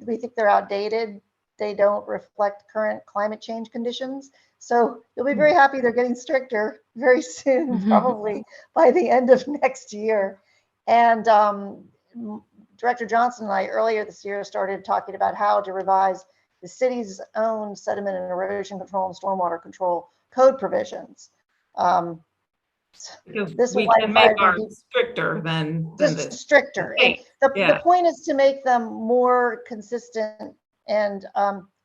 We think they're outdated. They don't reflect current climate change conditions. So you'll be very happy they're getting stricter very soon, probably by the end of next year. And Director Johnson and I earlier this year started talking about how to revise the city's own sediment and erosion control and stormwater control code provisions. Because This will we can make modify ours the- stricter than just this. stricter. And the Yeah. point is to make them more consistent and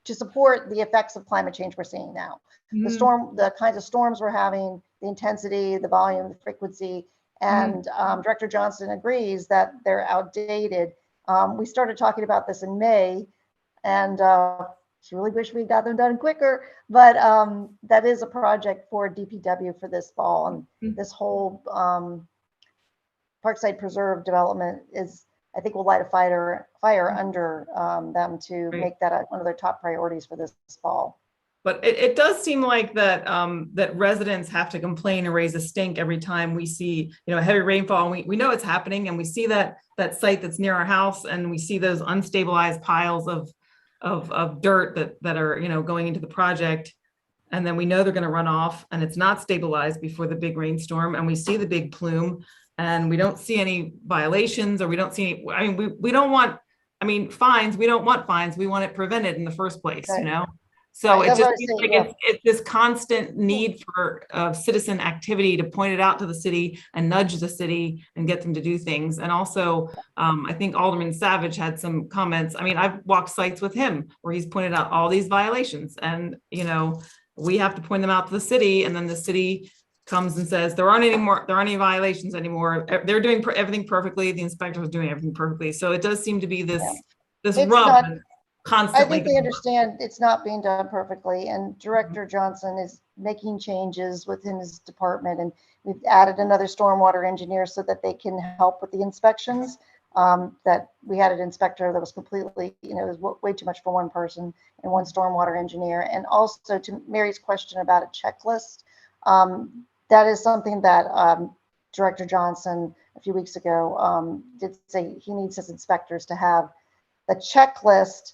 to support the effects of climate change we're seeing now. The kinds of storms we're having, the intensity, the volume, the frequency, and Director Johnson agrees that they're outdated. We started talking about this in May, and just really wish we got them done quicker, but that is a project for DPW for this fall, and this whole Parkside Preserve development is, I think, will light a fire under them to make that one of their top priorities for this fall. But it does seem like that that residents have to complain and raise a stink every time we see, heavy rainfall. And we know it's happening, and we see that site that's near our house, and we see those unstabilized piles of dirt that are going into the project, and then we know they're going to run off, and it's not stabilized before the big rainstorm, and we see the big plume, and we don't see any violations, or we don't see any. I mean, we don't want. I mean, fines. We don't want fines. We want it prevented in the first place. Right. So Right, it just that's seems what I like say, it's this constant need for citizen activity to point it out to the city and nudge the city and get them to do things. And also, I think Alderman Savage had some comments. I mean, I've walked sites with him where he's pointed out all these violations, and we have to point them out to the city, and then the city comes and says there aren't any violations anymore. They're doing everything perfectly. The inspector is doing everything perfectly. So it does seem to be this It's rub. not- Constantly. I think they understand it's not being done perfectly, and Director Johnson is making changes within his department, and we've added another stormwater engineer so that they can help with the inspections. That we had an inspector that was completely, it was way too much for one person, and one stormwater engineer. And also, to Mary's question about a checklist, that is something that Director Johnson a few weeks ago did say he needs his inspectors to have the checklist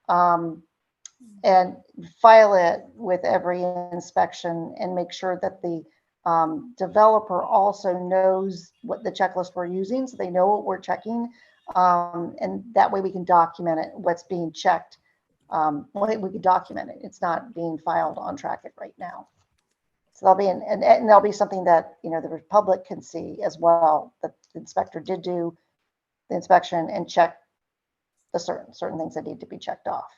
and file it with every inspection, and make sure that the developer also knows what the checklist we're using, so they know what we're checking, and that way we can document it, what's being checked. We can document it. It's not being filed on Track-It right now. So there'll be and there'll be something that the public can see as well, that the inspector did do the inspection and check the certain things that need to be checked off.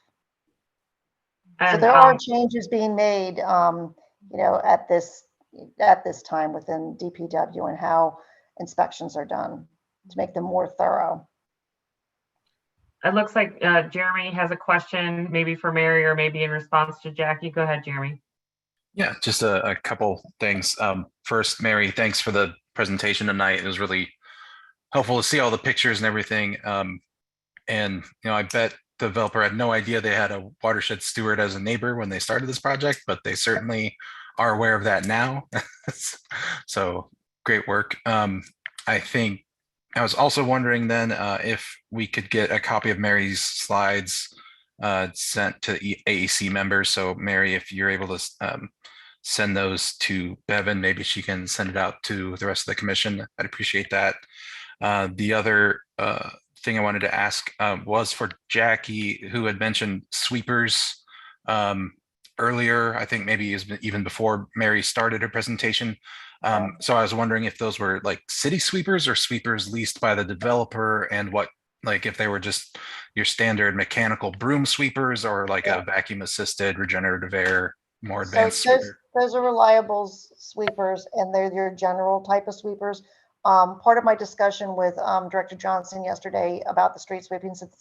And, so there are changes being made, at this time within DPW and how inspections are done to make them more thorough. It looks like Jeremy has a question, maybe for Mary or maybe in response to Jackie. Go ahead, Jeremy. Yeah, just a couple things. First, Mary, thanks for the presentation tonight. It was really helpful to see all the pictures and everything. And I bet the developer had no idea they had a watershed steward as a neighbor when they started this project, but they certainly are aware of that now. So great work. I think I was also wondering then if we could get a copy of Mary's slides sent to AEC members. So Mary, if you're able to send those to Bevan, maybe she can send it out to the rest of the commission. I'd appreciate that. The other thing I wanted to ask was for Jackie, who had mentioned sweepers earlier. I think maybe even before Mary started her presentation. So I was wondering if those were like city sweepers or sweepers leased by the developer, and what, like if they were just your standard mechanical broom sweepers or like a vacuum assisted regenerative air, more advanced sweeper. Those are reliable sweepers, and they're your general type of sweepers. Part of my discussion with Director Johnson yesterday about the street sweeping, since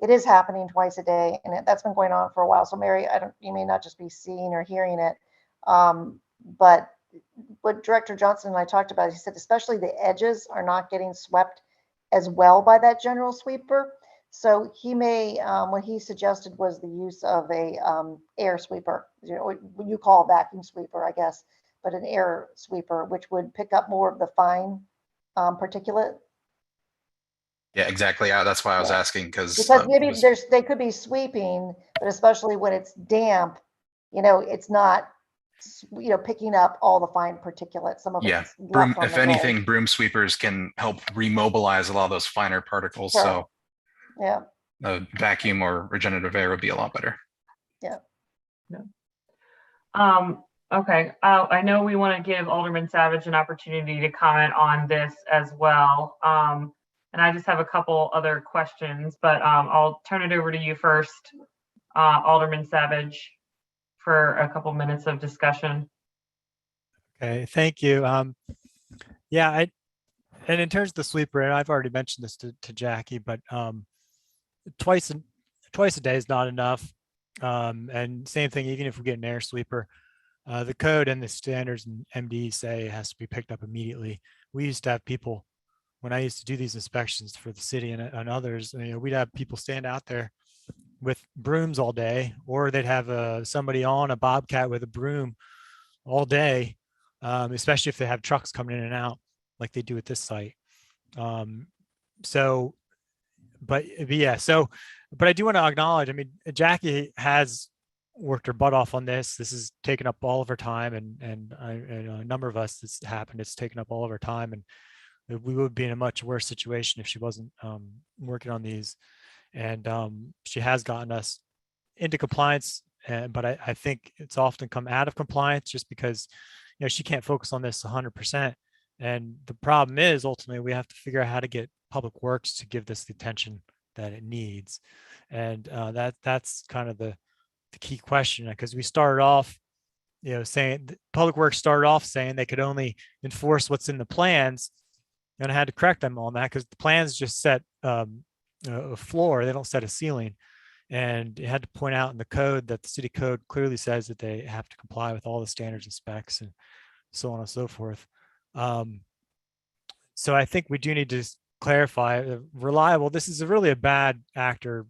it is happening twice a day, and that's been going on for a while. So Mary, you may not just be seeing or hearing it, but what Director Johnson and I talked about, he said especially the edges are not getting swept as well by that general sweeper. So he may, what he suggested was the use of a air sweeper, what you call a vacuum sweeper, I guess, but an air sweeper, which would pick up more of the fine particulate. Yeah, exactly. That's why I was asking, because maybe they could be sweeping, but especially when it's damp, it's not, picking up all the fine particulate. Some of it's left on if the anything, road. broom sweepers can help remobilize a lot of those finer particles. Sure. So Yeah. a vacuum or regenerative air would be a lot better. Okay, I know we want to give Alderman Savage an opportunity to comment on this as well. And I just have a couple other questions, but I'll turn it over to you first, Alderman Savage, for a couple minutes of discussion. Okay, thank you. Yeah, and in terms of the sweeper, and I've already mentioned this to Jackie, but twice a day is not enough. And same thing, even if we get an air sweeper, the code and the standards and MD say it has to be picked up immediately. We used to have people, when I used to do these inspections for the city and others, you know, we'd have people stand out there with brooms all day, or they'd have somebody on a bobcat with a broom all day, especially if they have trucks coming in and out like they do at this site. But I do want to acknowledge, I mean, Jackie has worked her butt off on this. This has taken up all of her time, and a number of us, it's happened, it's taken up all of her time, and we would be in a much worse situation if she wasn't working on these. And she has gotten us into compliance, but I think it's often come out of compliance just because, you know, she can't focus on this 100%. And the problem is ultimately we have to figure out how to get Public Works to give this the attention that it needs. And that's kind of the key question, because we started off, you know, saying Public Works started off saying they could only enforce what's in the plans, and I had to correct them on that because the plans just set a floor, they don't set a ceiling. And it had to point out in the code that the city code clearly says that they have to comply with all the standards and specs and so on and so forth. So I think we do need to clarify reliable. This is really a bad actor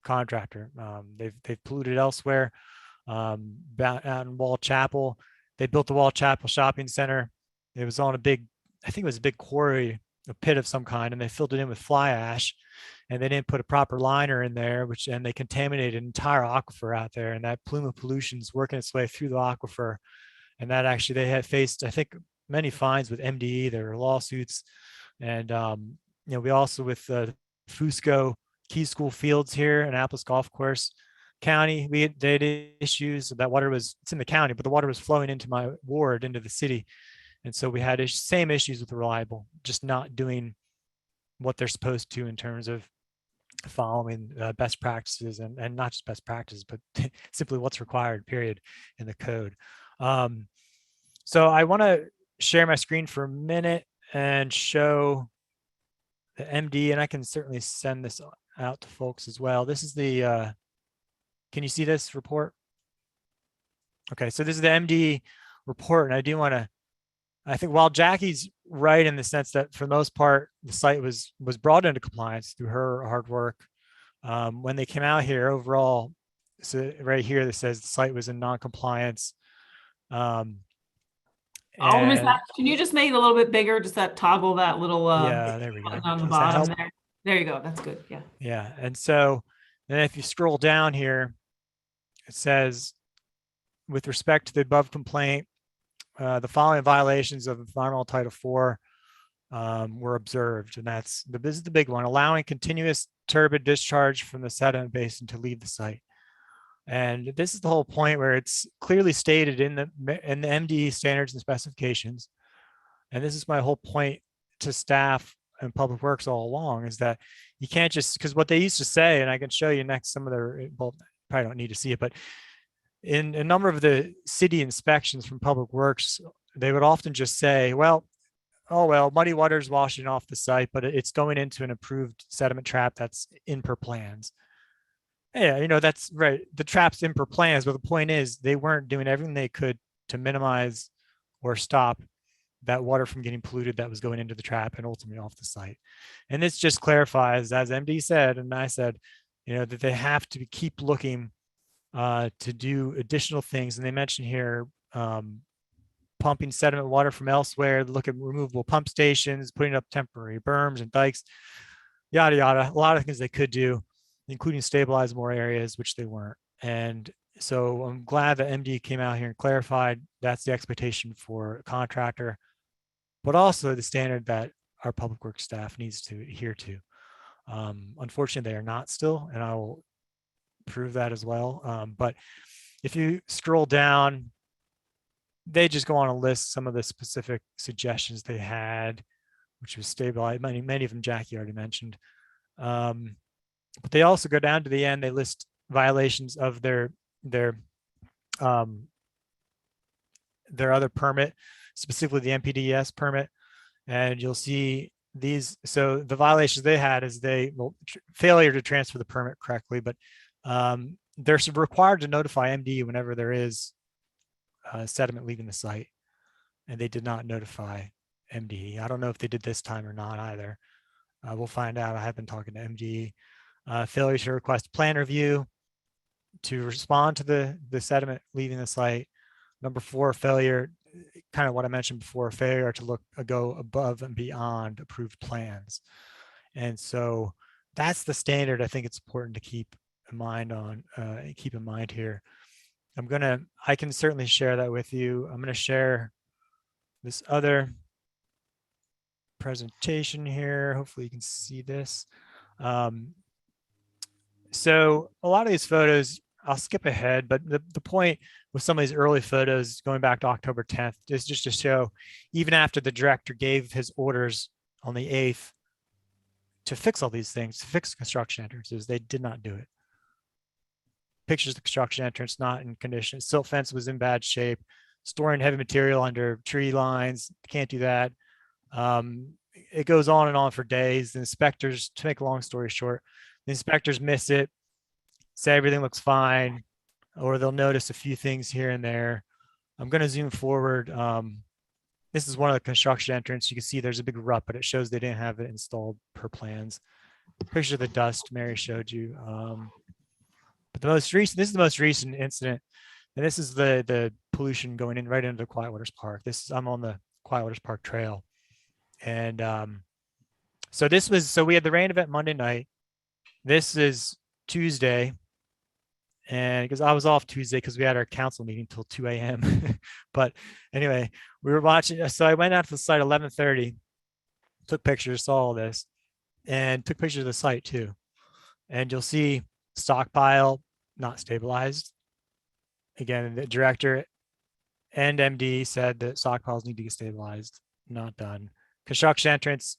contractor. They've polluted elsewhere. Out in Wall Chapel, they built the Wall Chapel shopping center. It was on I think it was a big quarry, a pit of some kind, and they filled it in with fly ash, and they didn't put a proper liner in there, and they contaminated an entire aquifer out there, and that plume of pollution is working its way through the aquifer. And that actually, they had faced, I think, many fines with MDE, there were lawsuits. And, you know, we also with Fusco Key School Fields here, Annapolis Golf Course County, they had issues that water it's in the county, but the water was flowing into my ward, into the city. And so we had same issues with reliable, just not doing what they're supposed to in terms of following best practices, and not just best practices, but simply what's required, period, in the code. So I want to share my screen for a minute and show the MD, and I can certainly send this out to folks as well. This is the, can you see this report? Okay, so this is the MD report, and I do want to, I think while Jackie's right in the sense that for the most part, the site was brought into compliance through her hard work. When they came out here overall, so right here, that says the site was in non-compliance. Alderman and- Savage, can you just make it a little bit bigger? Just that toggle, that little yeah, there we go. button on the Does that bottom help? there. There you go. That's good. Yeah. Yeah, and so then if you scroll down here, it says, with respect to the above complaint, the following violations of Environmental Title IV were observed, and this is the big one: allowing continuous turbid discharge from the sediment basin to leave the site. And this is the whole point where it's clearly stated in the MDE standards and specifications. And this is my whole point to staff and Public Works all along, is that you can't just, because what they used to say, and I can show you next some of their, well, probably don't need to see it, but in a number of the city inspections from Public Works, they would often just say, well, muddy water is washing off the site, but it's going into an approved sediment trap that's in per plans. Yeah, you know, that's right. The trap's in per plans, but the point is they weren't doing everything they could to minimize or stop that water from getting polluted that was going into the trap and ultimately off the site. And this just clarifies, as MD said, and I said, you know, that they have to keep looking to do additional things. And they mentioned here, pumping sediment water from elsewhere, look at removable pump stations, putting up temporary berms and dikes, yada, yada. A lot of things they could do, including stabilize more areas, which they weren't. And so I'm glad that MD came out here and clarified that's the expectation for a contractor, but also the standard that our Public Works staff needs to adhere to. Unfortunately, they are not still, and I will prove that as well. But if you scroll down, they just go on to list some of the specific suggestions they had, which was stabilized. Many of them Jackie already mentioned. But they also go down to the end. They list violations of their other permit, specifically the Mpds permit. And you'll see these. So the violations they had is failure to transfer the permit correctly, but they're required to notify MD whenever there is sediment leaving the site, and they did not notify MD. I don't know if they did this time or not either. We'll find out. I have been talking to MD. Failure to request plan review to respond to the sediment leaving the site. Number 4, failure, kind of what I mentioned before, failure to go above and beyond approved plans. And so that's the standard I think it's important to keep in mind here. I can certainly share that with you. I'm going to share this other presentation here. Hopefully you can see this. So a lot of these photos, I'll skip ahead, but the point with some of these early photos going back to October 10th is just to show, even after the director gave his orders on the 8th to fix all these things, to fix construction entrances, they did not do it. Pictures of the construction entrance not in condition. Silt fence was in bad shape. Storing heavy material under tree lines, can't do that. It goes on and on for days. The inspectors, to make a long story short, the inspectors miss it, say everything looks fine, or they'll notice a few things here and there. I'm going to zoom forward. This is one of the construction entrance. You can see there's a big rut, but it shows they didn't have it installed per plans. Picture of the dust Mary showed you. But this is the most recent incident, and this is the pollution going in right into the Quiet Waters Park. I'm on the Quiet Waters Park Trail, and so we had the rain event Monday night. This is Tuesday, and because I was off Tuesday because we had our council meeting till 2 a.m. But anyway, we were watching. So I went out to the site 11:30, took pictures, saw all this, and took pictures of the site too. And you'll see stockpile not stabilized. Again, the director and MD said that stockpiles need to get stabilized, not done. Construction entrance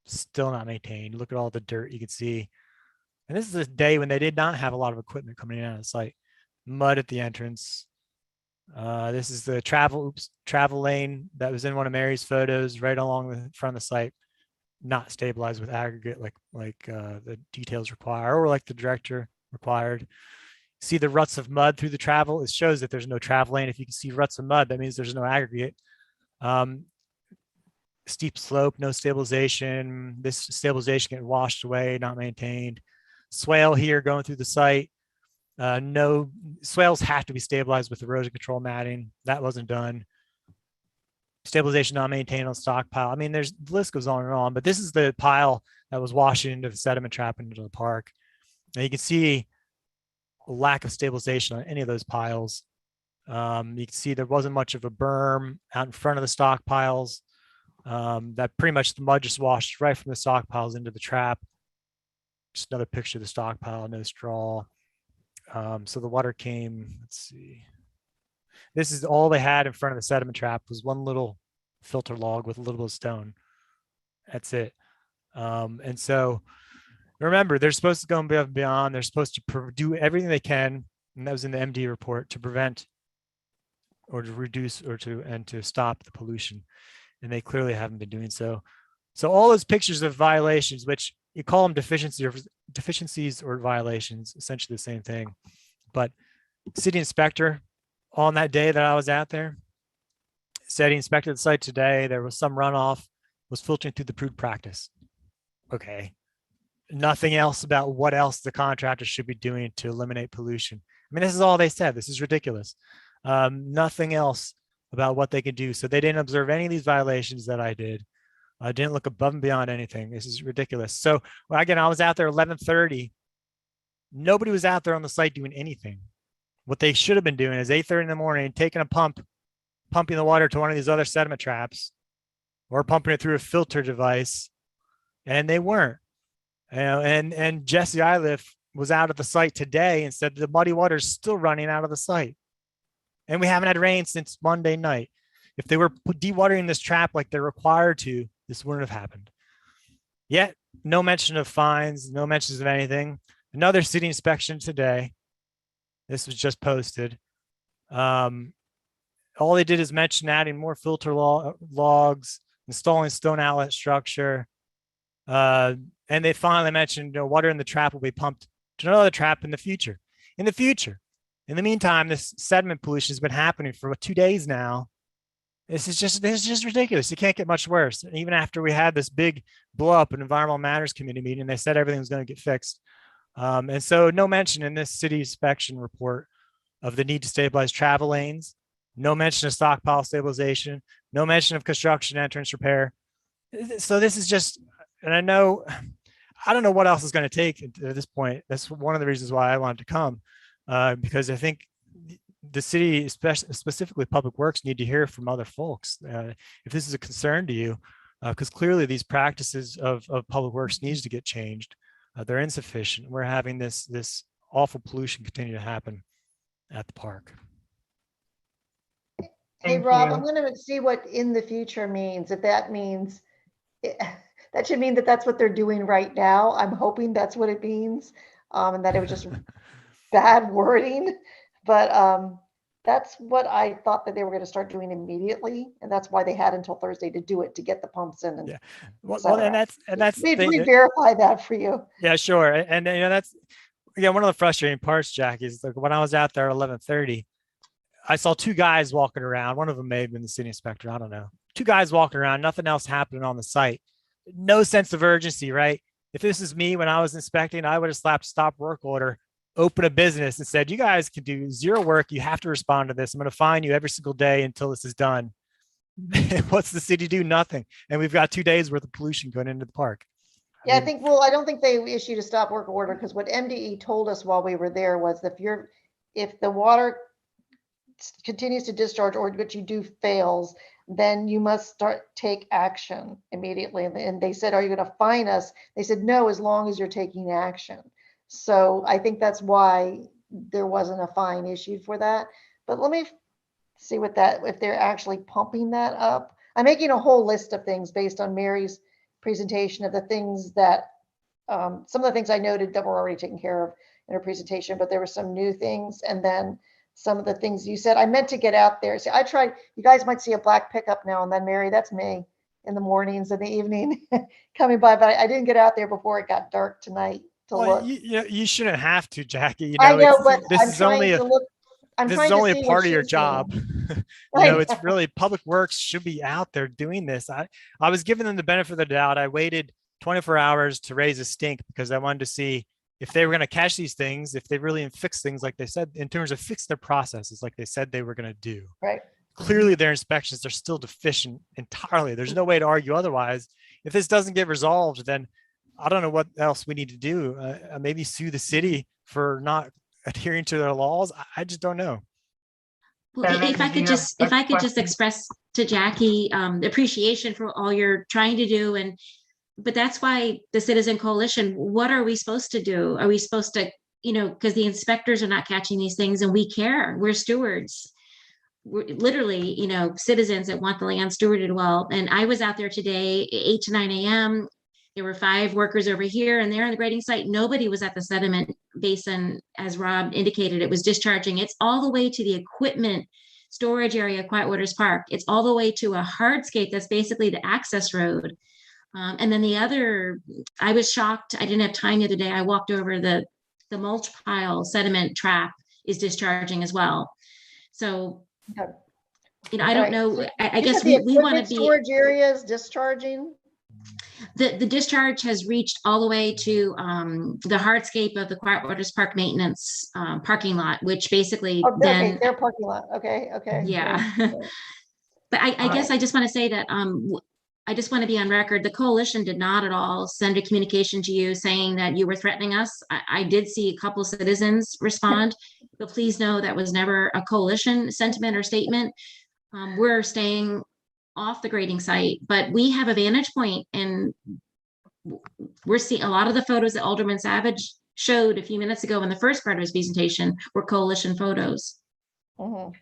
still not maintained. Look at all the dirt you can see. And this is a day when they did not have a lot of equipment coming in out of the site. Mud at the entrance. This is the travel lane that was in one of Mary's photos right along the front of the site, not stabilized with aggregate like the details require, or like the director required. See the ruts of mud through the travel. It shows that there's no travel lane. If you can see ruts of mud, that means there's no aggregate. Steep slope, no stabilization. This stabilization getting washed away, not maintained. Swale here going through the site. No swales have to be stabilized with erosion control matting. That wasn't done. Stabilization not maintained on stockpile. I mean, the list goes on and on, but this is the pile that was washing into the sediment trap into the park. Now you can see a lack of stabilization on any of those piles. You can see there wasn't much of a berm out in front of the stockpiles. That pretty much the mud just washed right from the stockpiles into the trap. Just another picture of the stockpile, no straw. So the water came, let's see. This is all they had in front of the sediment trap was one little filter log with a little bit of stone. That's it. And so remember, they're supposed to go above and beyond. They're supposed to do everything they can, and that was in the MD report, to prevent or to reduce or to stop the pollution. And they clearly haven't been doing so. So all those pictures of violations, which you call them deficiencies or violations, essentially the same thing. But city inspector on that day that I was out there said he inspected the site today. There was some runoff, was filtering through the approved practice. Okay. Nothing else about what else the contractor should be doing to eliminate pollution. I mean, this is all they said. This is ridiculous. Nothing else about what they could do. So they didn't observe any of these violations that I did. I didn't look above and beyond anything. This is ridiculous. So again, I was out there 11:30. Nobody was out there on the site doing anything. What they should have been doing is 8:30 in the morning, taking a pump, pumping the water to one of these other sediment traps, or pumping it through a filter device. And they weren't. And Jesse Iliff was out at the site today and said the muddy water is still running out of the site. And we haven't had rain since Monday night. If they were dewatering this trap like they're required to, this wouldn't have happened. Yet, no mention of fines, no mentions of anything. Another city inspection today. This was just posted. All they did is mention adding more filter logs, installing stone outlet structure. And they finally mentioned water in the trap will be pumped to another trap in the future. In the meantime, this sediment pollution has been happening for 2 days now. This is just ridiculous. It can't get much worse. And even after we had this big blow up in Environmental Matters Committee meeting, they said everything was going to get fixed. And so no mention in this city inspection report of the need to stabilize travel lanes, no mention of stockpile stabilization, no mention of construction entrance repair. So this is just, and I don't know what else is going to take at this point. That's one of the reasons why I wanted to come, because I think the city, specifically Public Works, need to hear from other folks if this is a concern to you, because clearly these practices of Public Works needs to get changed. They're insufficient. We're having this awful pollution continue to happen at the park. Hey, Thank Rob, you. I'm going to see what in the future means. If that means, that should mean that that's what they're doing right now. I'm hoping that's what it means, and that it was just bad wording. But that's what I thought that they were going to start doing immediately, and that's why they had until Thursday to do it, to get the pumps in. And Yeah, well, and that's we verify that for you. Yeah, sure. And that's one of the frustrating parts, Jackie, is like when I was out there at 11:30, I saw 2 guys walking around. One of them may have been the city inspector. I don't know. 2 guys walking around, nothing else happening on the site. No sense of urgency, right? If this is me when I was inspecting, I would have slapped stop work order, open a business and said, you guys can do 0 work. You have to respond to this. I'm going to fine you every single day until this is done. What's the city do? Nothing. And we've got 2 days worth of pollution going into the park. Yeah, I don't think they issued a stop work order, because what MDE told us while we were there was that if the water continues to discharge or what you do fails, then you must take action immediately. And they said, are you going to fine us? They said, no, as long as you're taking action. So I think that's why there wasn't a fine issued for that. But let me see if they're actually pumping that up. I'm making a whole list of things based on Mary's presentation of the things that, some of the things I noted that were already taken care of in her presentation, but there were some new things. And then some of the things you said, I meant to get out there. See, I tried, you guys might see a black pickup now and then, Mary, that's me in the mornings and the evening coming by, but I didn't get out there before it got dark tonight to look. You shouldn't have to, Jackie. I know, but this I'm is trying only to look. this is only a part of your job. It's really Public Works should be out there doing this. I was giving them the benefit of the doubt. I waited 24 hours to raise a stink because I wanted to see if they were going to catch these things, if they really fix things like they said, in terms of fix their processes like they said they were going to do. Right. Clearly their inspections are still deficient entirely. There's no way to argue otherwise. If this doesn't get resolved, then I don't know what else we need to do. Maybe sue the city for not adhering to their laws. I just don't know. Well, if I could just express to Jackie appreciation for all you're trying to do, but that's why the Citizen Coalition, what are we supposed to do? Are we supposed to, because the inspectors are not catching these things and we care, we're stewards. We're literally, citizens that want the land stewarded well. And I was out there today, 8 to 9 a.m. There were 5 workers over here and there on the grading site. Nobody was at the sediment basin, as Rob indicated. It was discharging. It's all the way to the equipment storage area at Quiet Waters Park. It's all the way to a hardscape that's basically the access road. And then I was shocked. I didn't have time the other day. I walked over the mulch pile sediment trap is discharging as well. So, I don't know. I guess we want to be storage areas discharging. The discharge has reached all the way to the hardscape of the Quiet Waters Park maintenance parking lot, which basically their parking lot. Okay. Yeah. But I guess I just want to say that I just want to be on record. The coalition did not at all send a communication to you saying that you were threatening us. I did see a couple of citizens respond, but please know that was never a coalition sentiment or statement. We're staying off the grading site, but we have a vantage point, and we're seeing a lot of the photos that Alderman Savage showed a few minutes ago in the first part of his presentation were coalition photos. Mhm.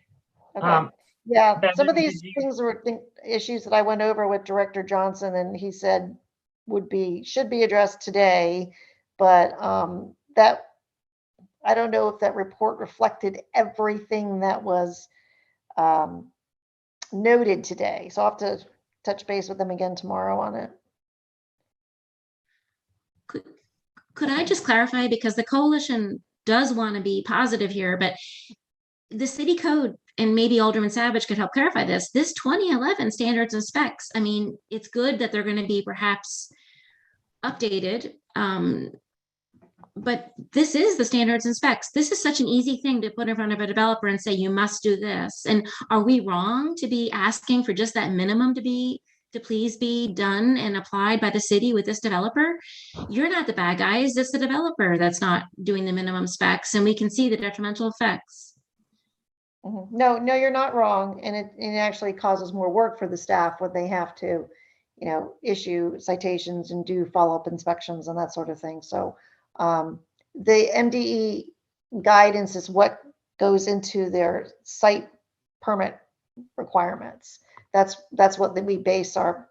Okay. Um, Yeah, some of Bevan, these did you- things were issues that I went over with Director Johnson, and he said should be addressed today. But that, I don't know if that report reflected everything that was noted today. So I'll have to touch base with them again tomorrow on it. Could I just clarify, because the coalition does want to be positive here, but the city code, and maybe Alderman Savage could help clarify this 2011 standards and specs, I mean, it's good that they're going to be perhaps updated, but this is the standards and specs. This is such an easy thing to put in front of a developer and say, you must do this. And are we wrong to be asking for just that minimum to please be done and applied by the city with this developer? You're not the bad guys, it's the developer that's not doing the minimum specs, and we can see the detrimental effects. Mhm. No, you're not wrong. And it actually causes more work for the staff when they have to, issue citations and do follow-up inspections and that sort of thing. So the MDE guidance is what goes into their site permit requirements. That's what we base our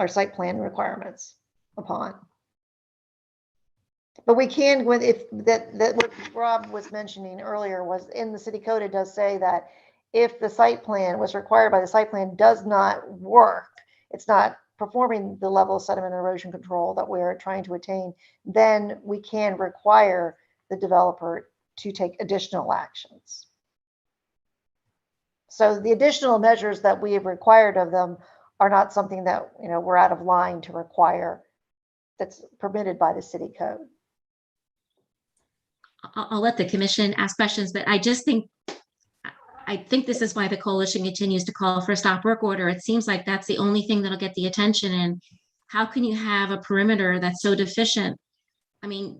site plan requirements upon. But we can, if that what Rob was mentioning earlier was in the city code, it does say that if the site plan was required by the site plan does not work, it's not performing the level of sediment and erosion control that we're trying to attain, then we can require the developer to take additional actions. So the additional measures that we have required of them are not something that, we're out of line to require that's permitted by the city code. I'll let the commission ask questions, but I think this is why the coalition continues to call for a stop work order. It seems like that's the only thing that'll get the attention. And how can you have a perimeter that's so deficient? I mean,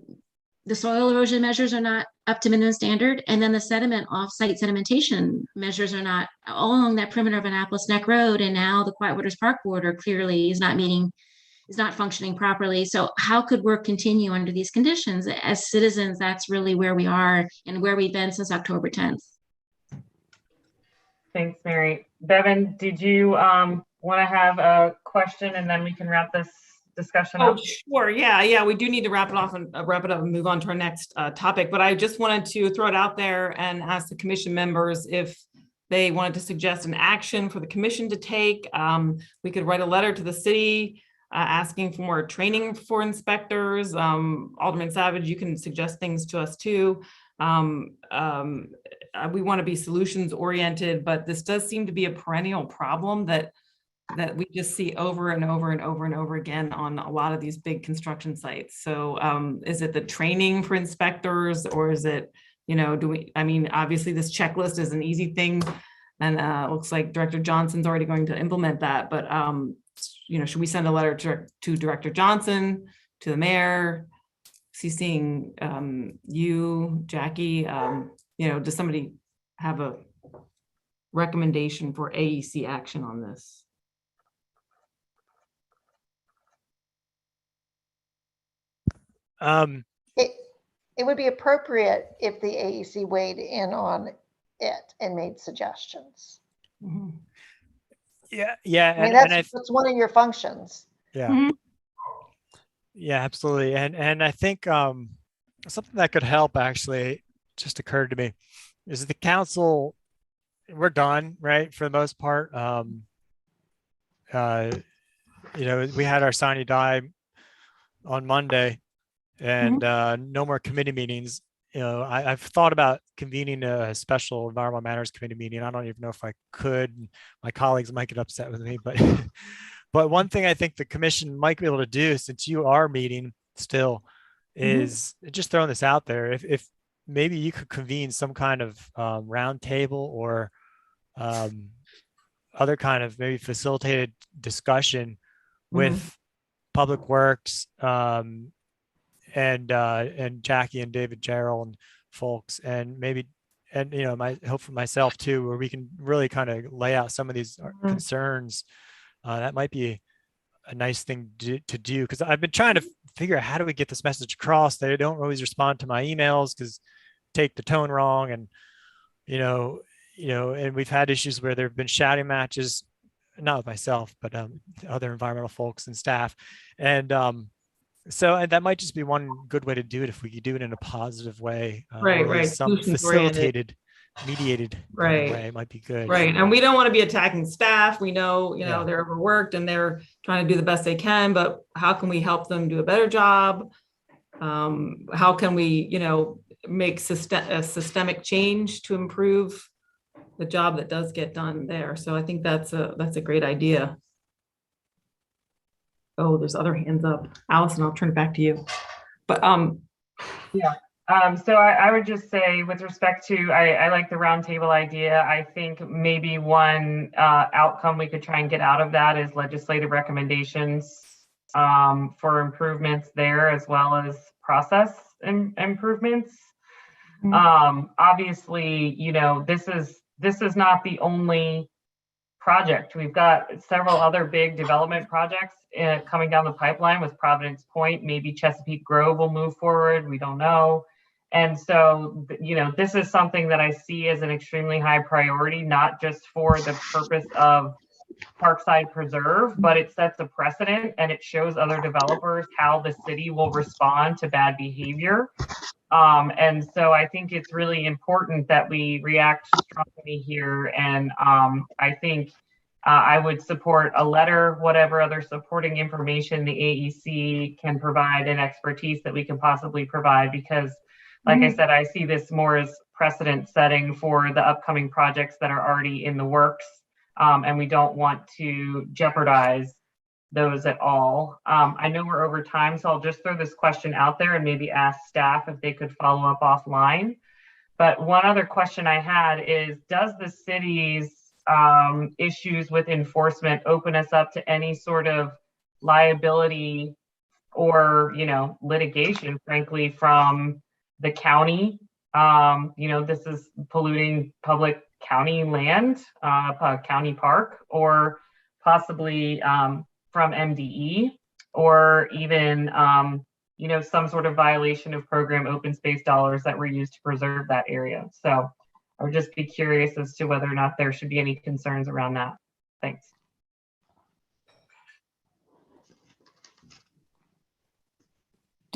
the soil erosion measures are not up to minimum standard, and then the sediment off-site sedimentation measures are not all along that perimeter of Annapolis Neck Road. And now the Quiet Waters Park border clearly is not functioning properly. So how could work continue under these conditions? As citizens, that's really where we are and where we've been since October 10th. Thanks, Mary. Bevan, did you want to have a question and then we can wrap this discussion up? Oh, sure. Yeah. We do need to wrap it up and move on to our next topic. But I just wanted to throw it out there and ask the commission members if they wanted to suggest an action for the commission to take. We could write a letter to the city asking for more training for inspectors. Alderman Savage, you can suggest things to us too. We want to be solutions oriented, but this does seem to be a perennial problem that we just see over and over and over and over again on a lot of these big construction sites. So is it the training for inspectors, or is it, obviously this checklist is an easy thing, and it looks like Director Johnson's already going to implement that, but should we send a letter to Director Johnson, to the mayor, CCing you, Jackie? Does somebody have a recommendation for AEC action on this? It would be appropriate if the AEC weighed in on it and made suggestions. Mm-hmm. Yeah. I mean, that's one of your functions. Yeah. Mm-hmm. Yeah, absolutely. And I think something that could help actually just occurred to me is the council, we're done, right? For the most part. We had our sine die on Monday and no more committee meetings. I've thought about convening a special environmental matters committee meeting. I don't even know if I could. My colleagues might get upset with me, but but one thing I think the commission might be able to do, since you are meeting still, is just throwing this out there. If maybe you could convene some kind of round table or other kind of maybe facilitated discussion with Public Works and Jackie and David Gerald and folks, and maybe hopefully myself too, where we can really kind of lay out some of these concerns. That might be a nice thing to do, because I've been trying to figure out how do we get this message across. They don't always respond to my emails because take the tone wrong, and and we've had issues where there have been shouting matches, not with myself, but other environmental folks and staff, and so that might just be one good way to do it if we could do it in a positive way, or at Right. least some Solutions-oriented. facilitated, mediated kind of Right. way. It might be good. Right. And we don't want to be attacking staff. We know, Yeah. they're overworked and they're trying to do the best they can, but how can we help them do a better job? How can we, make a systemic change to improve the job that does get done there? So I think that's a great idea. Oh, there's other hands up. Allison, I'll turn it back to you. But So I would just say, with respect to, I like the roundtable idea. I think maybe one outcome we could try and get out of that is legislative recommendations for improvements there, as well as process improvements. Obviously, this is not the only project. We've got several other big development projects coming down the pipeline with Providence Point. Maybe Chesapeake Grove will move forward. We don't know. And so, this is something that I see as an extremely high priority, not just for the purpose of Parkside Preserve, but it sets a precedent and it shows other developers how the city will respond to bad behavior. And so I think it's really important that we react strongly here. And I think I would support a letter, whatever other supporting information the AEC can provide and expertise that we can possibly provide, because like I said, I see this more as precedent setting for the upcoming projects that are already in the works. And we don't want to jeopardize those at all. I know we're over time, so I'll just throw this question out there and maybe ask staff if they could follow up offline. But one other question I had is, does the city's issues with enforcement open us up to any sort of liability or, litigation, frankly, from the county? This is polluting public county land, county park, or possibly from MDE, or even some sort of violation of program open space dollars that were used to preserve that area. So I would just be curious as to whether or not there should be any concerns around that. Thanks.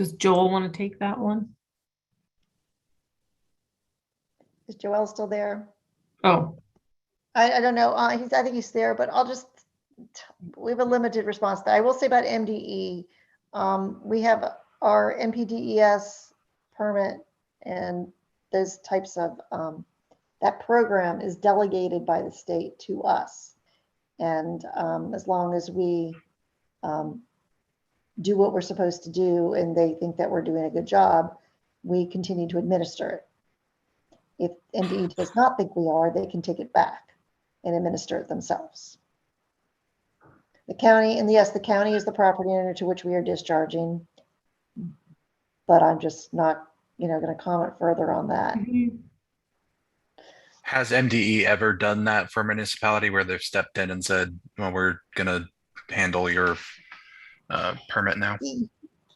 does Joel want to take that one? Is Joel still there? Oh, I don't know. I think he's there, but we have a limited response. I will say about MDE, we have our Mpdes permit, and those types of, that program is delegated by the state to us. And as long as we do what we're supposed to do and they think that we're doing a good job, we continue to administer it. If MDE does not think we are, they can take it back and administer it themselves. The county, and yes, the county is the property owner to which we are discharging, but I'm just not, going to comment further on that. Has MDE ever done that for a municipality where they've stepped in and said, well, we're going to handle your permit now?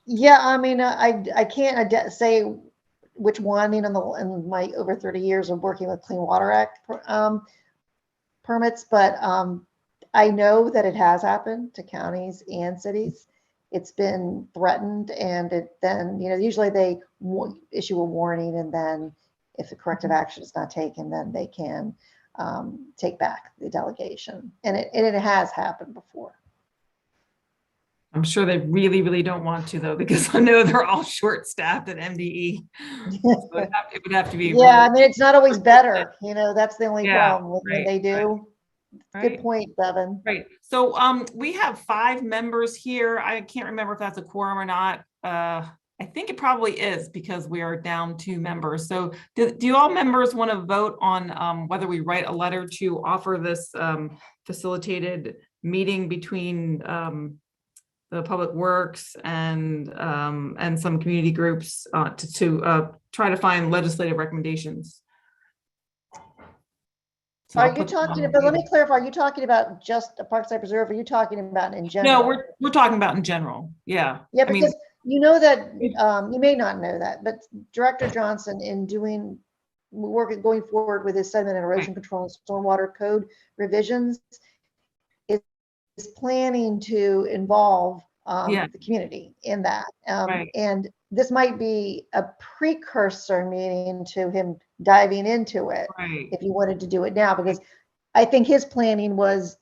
Yeah, I mean, I can't say which one, in my over 30 years of working with Clean Water Act permits, but I know that it has happened to counties and cities. It's been threatened, and then usually they issue a warning, and then if the corrective action is not taken, then they can take back the delegation, and it has happened before. I'm sure they really, really don't want to, though, because I know they're all short-staffed at MDE. So it would have to be. Yeah, I mean, it's not always better. That's the only problem with right, what they do. Right. Good point, Bevan. Right. So we have 5 members here. I can't remember if that's a quorum or not. I think it probably is, because we are down 2 members. So do all members want to vote on whether we write a letter to offer this facilitated meeting between the Public Works and some community groups to try to find legislative recommendations? So I'll Are you put that on talking, the but let me meeting. clarify, are you talking about just a Parkside Preserve? Or are you talking about in general? No, we're talking about in general. Yeah. Yeah, I mean, because you know that, you may not know that, but Director Johnson in doing, going forward with his sediment and erosion control and stormwater code revisions is planning to involve Yeah. the community in that. Right. And this might be a precursor meeting to him diving into it Right. if you wanted to do it now, because I think his planning was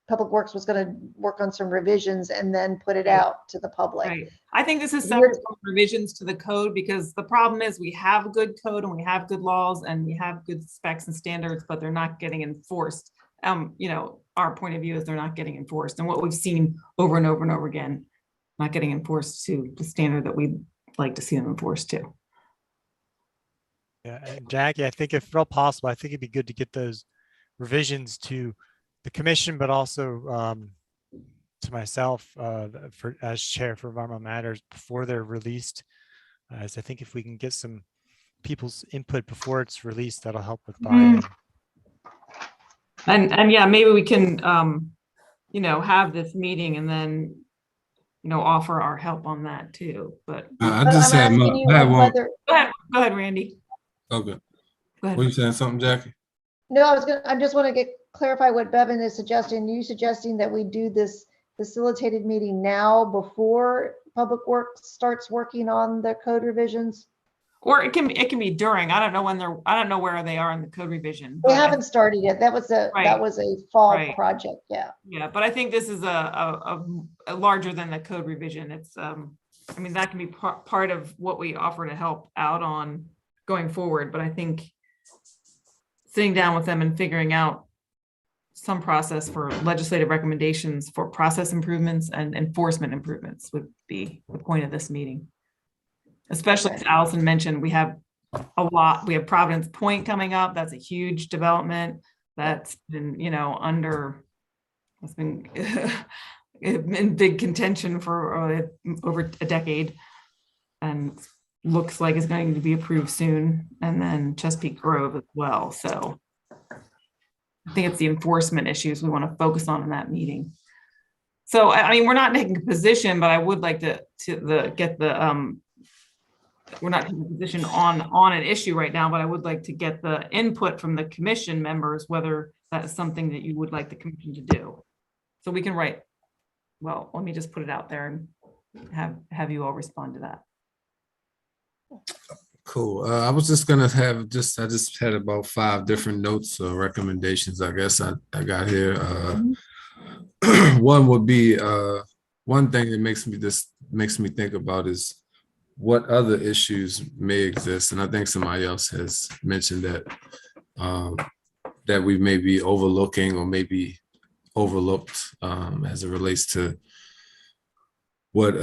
Public Works was going to work on some revisions and then put it Right. out to the public. Right. I think this is If you're- separate from revisions to the code, because the problem is we have good code and we have good laws and we have good specs and standards, but they're not getting enforced. You know, our point of view is they're not getting enforced, and what we've seen over and over and over again, not getting enforced to the standard that we'd like to see them enforced to. Yeah, and Jackie, I think if at all possible, I think it'd be good to get those revisions to the commission, but also to myself for as chair for Environmental Matters before they're released. As I think if we can get some people's input before it's released, that'll help with buy-in. And yeah, maybe we can, you know, have this meeting and then, you know, offer our help on that too, but. I But just I'm had asking you I had one. whether, Go ahead, Randy. Okay. Go ahead. Were you saying something, Jackie? no, I just want to clarify what Bevan is suggesting. You suggesting that we do this facilitated meeting now before Public Works starts working on the code revisions? Or it can be during. I don't know when I don't know where they are in the code revision. They but haven't started yet. That was a fall Right. project. Yeah. Yeah, but I think this is a larger than the code revision. It's I mean, that can be part of what we offer to help out on going forward, but I think sitting down with them and figuring out some process for legislative recommendations for process improvements and enforcement improvements would be the point of this meeting. Especially as Allison mentioned, we have we have Providence Point coming up. That's a huge development that's been, you know, it's been in big contention for over a decade and looks like it's going to be approved soon. And then Chesapeake Grove as well. So I think it's the enforcement issues we want to focus on in that meeting. So, I mean, we're not taking a position, but I would like to get the, we're not taking a position on an issue right now, but I would like to get the input from the commission members, whether that is something that you would like the commission to do. So we can write, well, let me just put it out there and have you all respond to that. Cool. I was just gonna I just had about 5 different notes or recommendations, I guess I got here. One would be one thing that makes me think about is what other issues may exist. And I think somebody else has mentioned that that we may be overlooking or maybe overlooked as it relates to what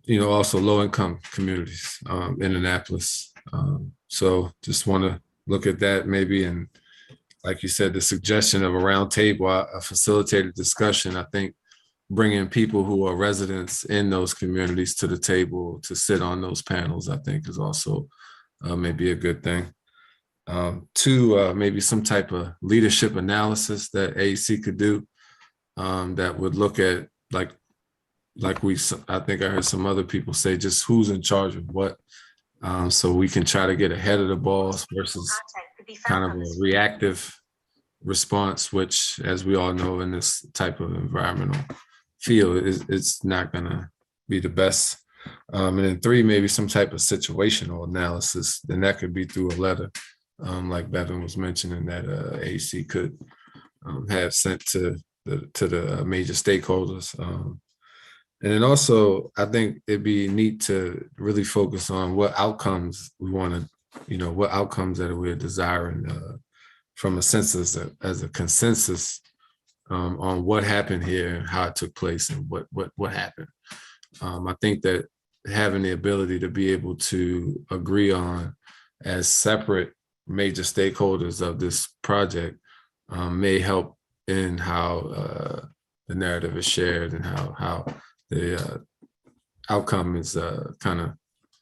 you know, also low-income communities in Annapolis. So just want to look at that maybe, and like you said, the suggestion of a round table, a facilitated discussion. I think bringing people who are residents in those communities to the table to sit on those panels, I think is also maybe a good thing. 2, maybe some type of leadership analysis that AEC could do that would look at I think I heard some other people say just who's in charge of what, so we can try to get ahead of the balls versus kind of a reactive response, which, as we all know, in this type of environmental field, it's not going to be the best. And then 3, maybe some type of situational analysis, and that could be through a letter, like Bevan was mentioning, that AEC could have sent to the major stakeholders. And then also, I think it'd be neat to really focus on what outcomes we want to, you know, what outcomes that we're desiring from a census as a consensus on what happened here and how it took place and what happened. I think that having the ability to be able to agree on as separate major stakeholders of this project may help in how the narrative is shared and how the outcome is kind of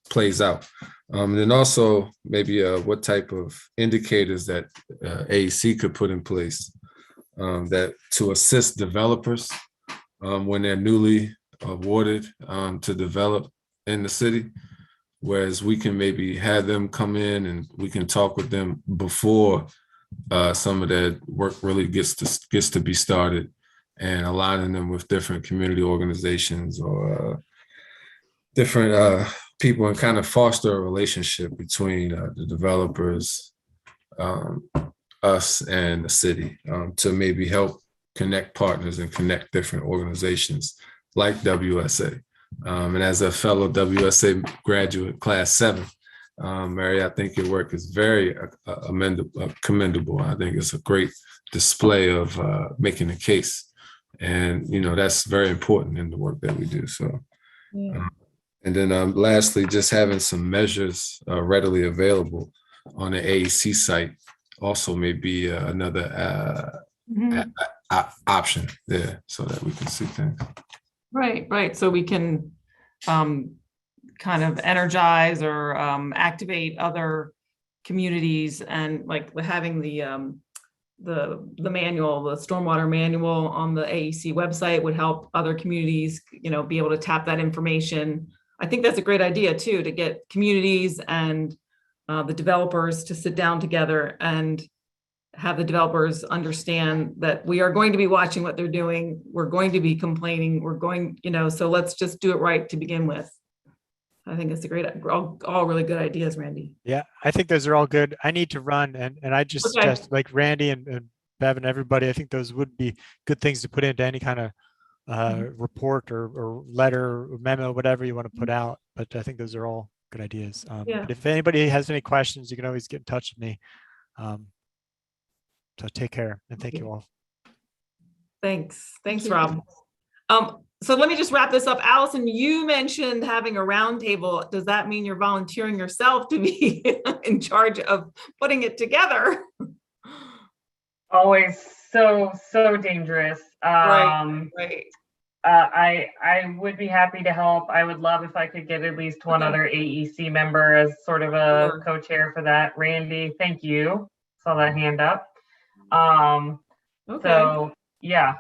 plays out. And then also maybe what type of indicators that AEC could put in place that to assist developers when they're newly awarded to develop in the city, whereas we can maybe have them come in and we can talk with them before some of that work really gets to be started, and aligning them with different community organizations or different people, and kind of foster a relationship between the developers, us, and the city to maybe help connect partners and connect different organizations like WSA. And as a fellow WSA graduate, class 7, Mary, I think your work is very commendable. I think it's a great display of making a case. And, you know, that's very important in the work that we do. So, and then lastly, just having some measures readily available on the AEC site also may be another option there so that we can see things. Right. So we can kind of energize or activate other communities, and like having the manual, the stormwater manual on the AEC website would help other communities, you know, be able to tap that information. I think that's a great idea too, to get communities and the developers to sit down together and have the developers understand that we are going to be watching what they're doing. We're going to be complaining. We're going, you know, so let's just do it right to begin with. I think it's a great, all really good ideas, Randy. Yeah, I think those are all good. I need to run, and I just Okay. suggest, like Randy and Bev and everybody, I think those would be good things to put into any kind of report or letter or memo, whatever you want to put out. But I think those are all good ideas. Yeah. But if anybody has any questions, you can always get in touch with me. So take care, and thank you all. Thanks, you. Rob. So let me just wrap this up. Allison, you mentioned having a roundtable. Does that mean you're volunteering yourself to be in charge of putting it together? Always so dangerous. Right. I would be happy to help. I would love if I could get at least one other AEC member as sort of a Sure. co-chair for that. Randy, thank you. Saw that hand up. Okay. So yeah,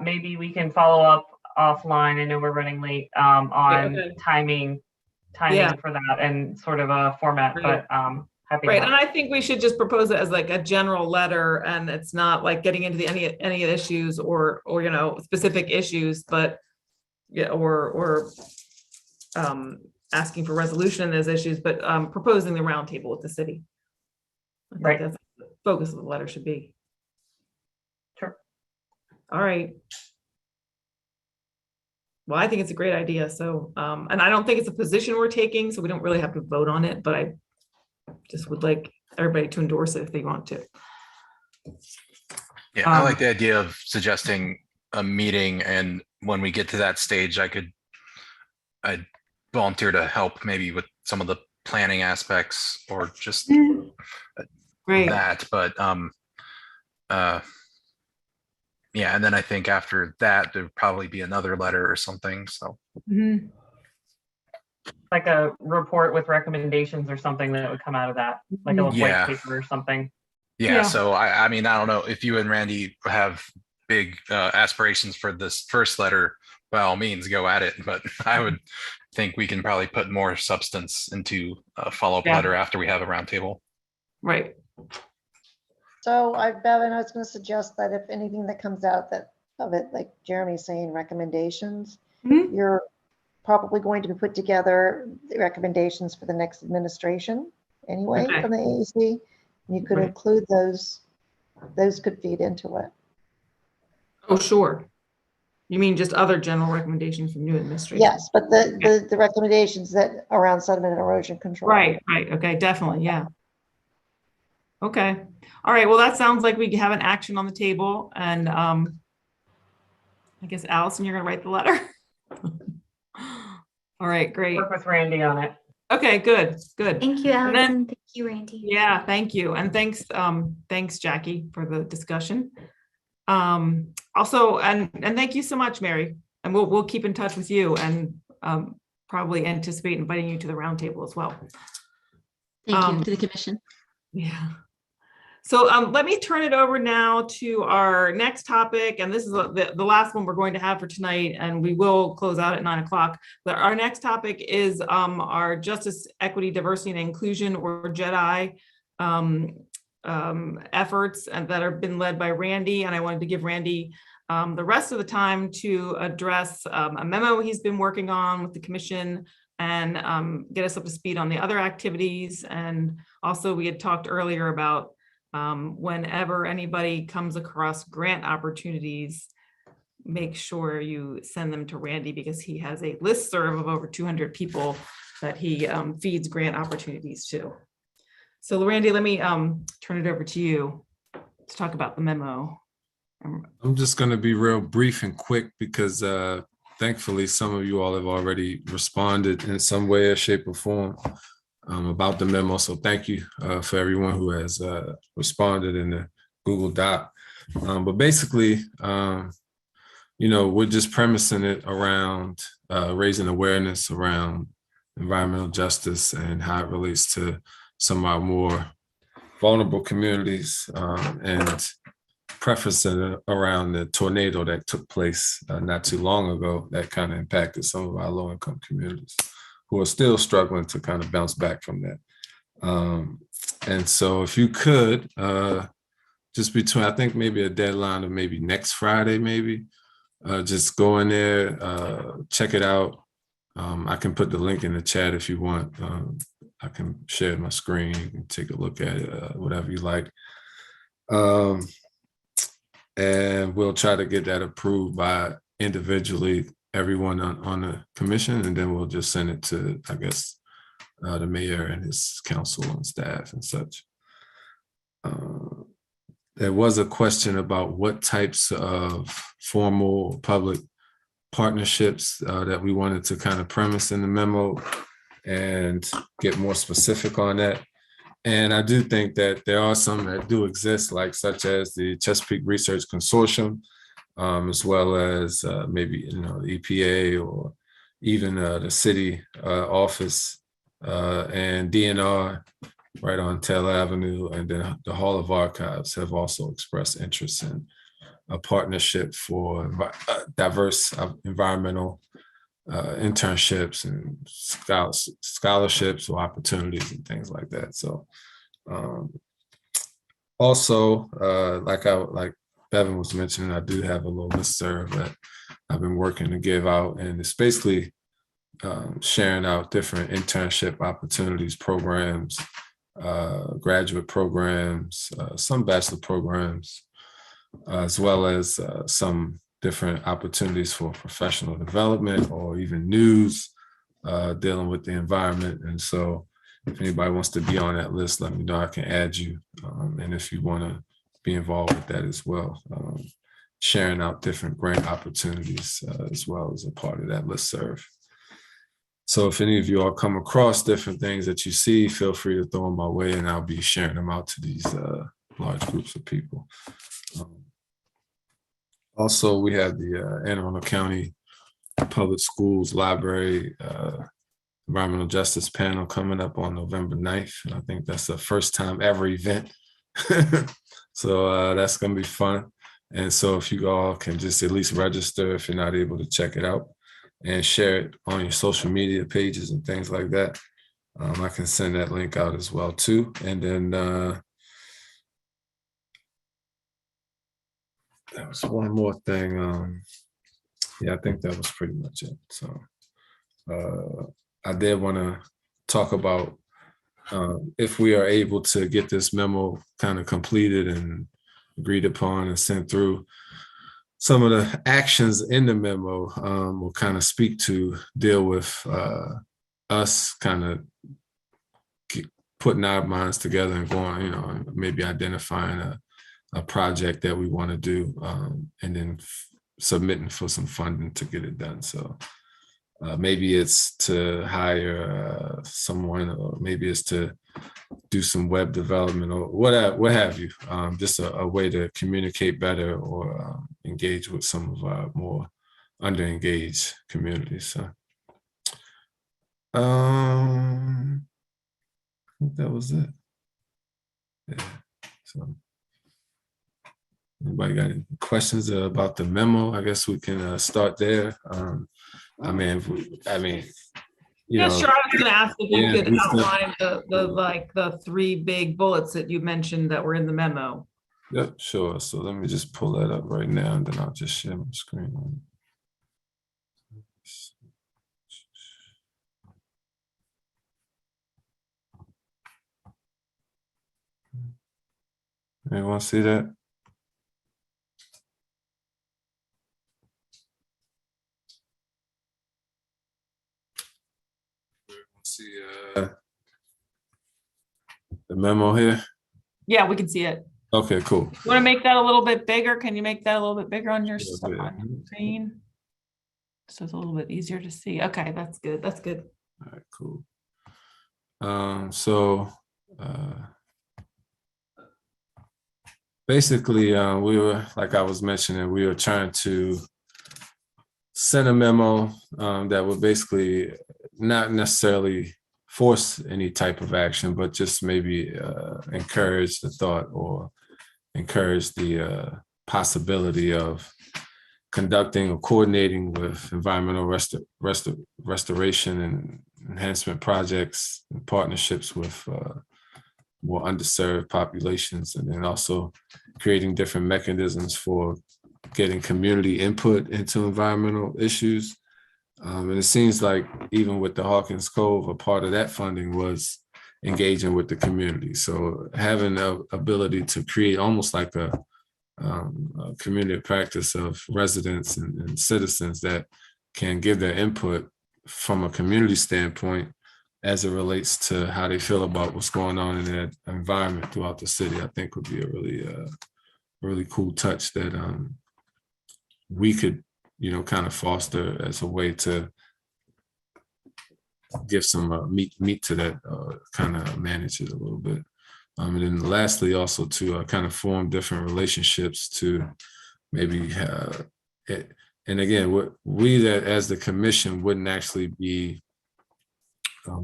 maybe we can follow up offline. I know we're running late on okay. timing Yeah. for that and sort of a format, Right. but happy Right, to and help. I think we should just propose it as like a general letter, and it's not like getting into any issues or you know, specific issues, but yeah, or asking for resolution in those issues, but proposing the roundtable with the city. I think Right. that's the focus of the letter should be. Sure. All right. Well, I think it's a great idea. So, and I don't think it's a position we're taking, so we don't really have to vote on it, but I just would like everybody to endorse it if they want to. Yeah, I like the idea of suggesting a meeting, and when we get to that stage, I'd volunteer to help maybe with some of the planning aspects or just Great. that. But yeah, and then I think after that there'd probably be another letter or something. So Like a report with recommendations or something that would come out of that, like a Yeah. white paper or something. yeah. So I mean, I don't know if you and Randy have big aspirations for this first letter, by all means go at it, but I would think we can probably put more substance into a follow-up Yeah. letter after we have a roundtable. Right. So Bevan, I was going to suggest that if anything that comes out of it, like Jeremy's saying, recommendations, Mhm. you're probably going to be put together the recommendations for the next administration anyway Okay. from the AEC. You could Right. include those could feed into it. Oh, sure. You mean just other general recommendations from new administration? Yes, but the recommendations that around sediment and erosion control. Right. Okay, definitely, yeah. Okay, all right, well, that sounds like we have an action on the table, and I guess Allison, you're gonna write the letter? All right, great. Work with Randy on it. Okay, good. Thank you, And then- Allison. Thank you, Randy. Yeah, thank you, and thanks Jackie for the discussion. Also, and thank you so much, Mary, and we'll keep in touch with you, and probably anticipate inviting you to the roundtable as well. Thank you to the commission. Yeah. So let me turn it over now to our next topic. And this is the last one we're going to have for tonight, and we will close out at 9 o'clock. But our next topic is our Justice, Equity, Diversity, and Inclusion, or JEDI, efforts that have been led by Randy. And I wanted to give Randy the rest of the time to address a memo he's been working on with the commission and get us up to speed on the other activities. And also we had talked earlier about whenever anybody comes across grant opportunities, make sure you send them to Randy, because he has a listserv of over 200 people that he feeds grant opportunities to. So Randy, let me turn it over to you to talk about the memo. I'm just going to be real brief and quick because thankfully some of you all have already responded in some way or shape or form about the memo. So thank you for everyone who has responded in the Google Doc. But basically, we're just premising it around raising awareness around environmental justice and how it relates to some of our more vulnerable communities, and prefacing it around the tornado that took place not too long ago that kind of impacted some of our low-income communities who are still struggling to kind of bounce back from that. And so if you could, just between, I think maybe a deadline of maybe next Friday, maybe, just go in there, check it out. I can put the link in the chat if you want. I can share my screen and take a look at it, whatever you like. And we'll try to get that approved by individually everyone on the commission, and then we'll just send it to, I guess, the mayor and his council and staff and such. There was a question about what types of formal public partnerships that we wanted to kind of premise in the memo and get more specific on that. And I do think that there are some that do exist, like such as the Chesapeake Research Consortium, as well as maybe the EPA or even the city office and DNR right on Taylor Avenue, and then the Hall of Archives have also expressed interest in a partnership for diverse environmental internships and scholarships or opportunities and things like that. So also, like Bevan was mentioning, I do have a little listserv that I've been working to give out, and it's basically sharing out different internship opportunities, programs, graduate programs, some bachelor programs, as well as some different opportunities for professional development or even news dealing with the environment. And so if anybody wants to be on that list, let me know, I can add you. And if you want to be involved with that as well, sharing out different grant opportunities as well as a part of that listserv. So if any of you all come across different things that you see, feel free to throw them my way, and I'll be sharing them out to these large groups of people. Also, we have the Anne Arundel County Public Schools Library Environmental Justice Panel coming up on November 9th. And I think that's the first time ever event. So that's going to be fun. And so if you all can just at least register if you're not able to check it out, and share it on your social media pages and things like that. I can send that link out as well too. And then there was one more thing. Yeah, I think that was pretty much it. So I did want to talk about if we are able to get this memo kind of completed and agreed upon and sent through. Some of the actions in the memo will kind of speak to deal with us kind of putting our minds together and going, maybe identifying a project that we want to do, and then submitting for some funding to get it done. So maybe it's to hire someone, or maybe it's to do some web development or what have you. Just a way to communicate better or engage with some of our more underengaged communities. So I think that was it. Yeah. So, anybody got any questions about the memo? I guess we can start there. I mean, you Yeah, know, sure. I was gonna ask if you yeah, could we still- outline the three big bullets that you mentioned that were in the memo. Yep, sure. So let me just pull that up right now, and then I'll just share my screen. Anyone see that? See the memo here? Yeah, we can see it. Okay, cool. You want to make that a little bit bigger? Can you make that a little bit bigger on your Yeah, yeah. screen? So it's a little bit easier to see. Okay, that's good. That's good. All right, cool. So basically, we were, like I was mentioning, we were trying to send a memo that would basically not necessarily force any type of action, but just maybe encourage the thought or encourage the possibility of conducting or coordinating with environmental restoration and enhancement projects and partnerships with more underserved populations, and then also creating different mechanisms for getting community input into environmental issues. And it seems like even with the Hawkins Cove, a part of that funding was engaging with the community. So having the ability to create almost like a community practice of residents and citizens that can give their input from a community standpoint as it relates to how they feel about what's going on in their environment throughout the city, I think would be a really cool touch that we could, kind of foster as a way to give some meat to that, kind of manage it a little bit. And then lastly, also to kind of form different relationships to maybe and again, we that as the commission wouldn't actually be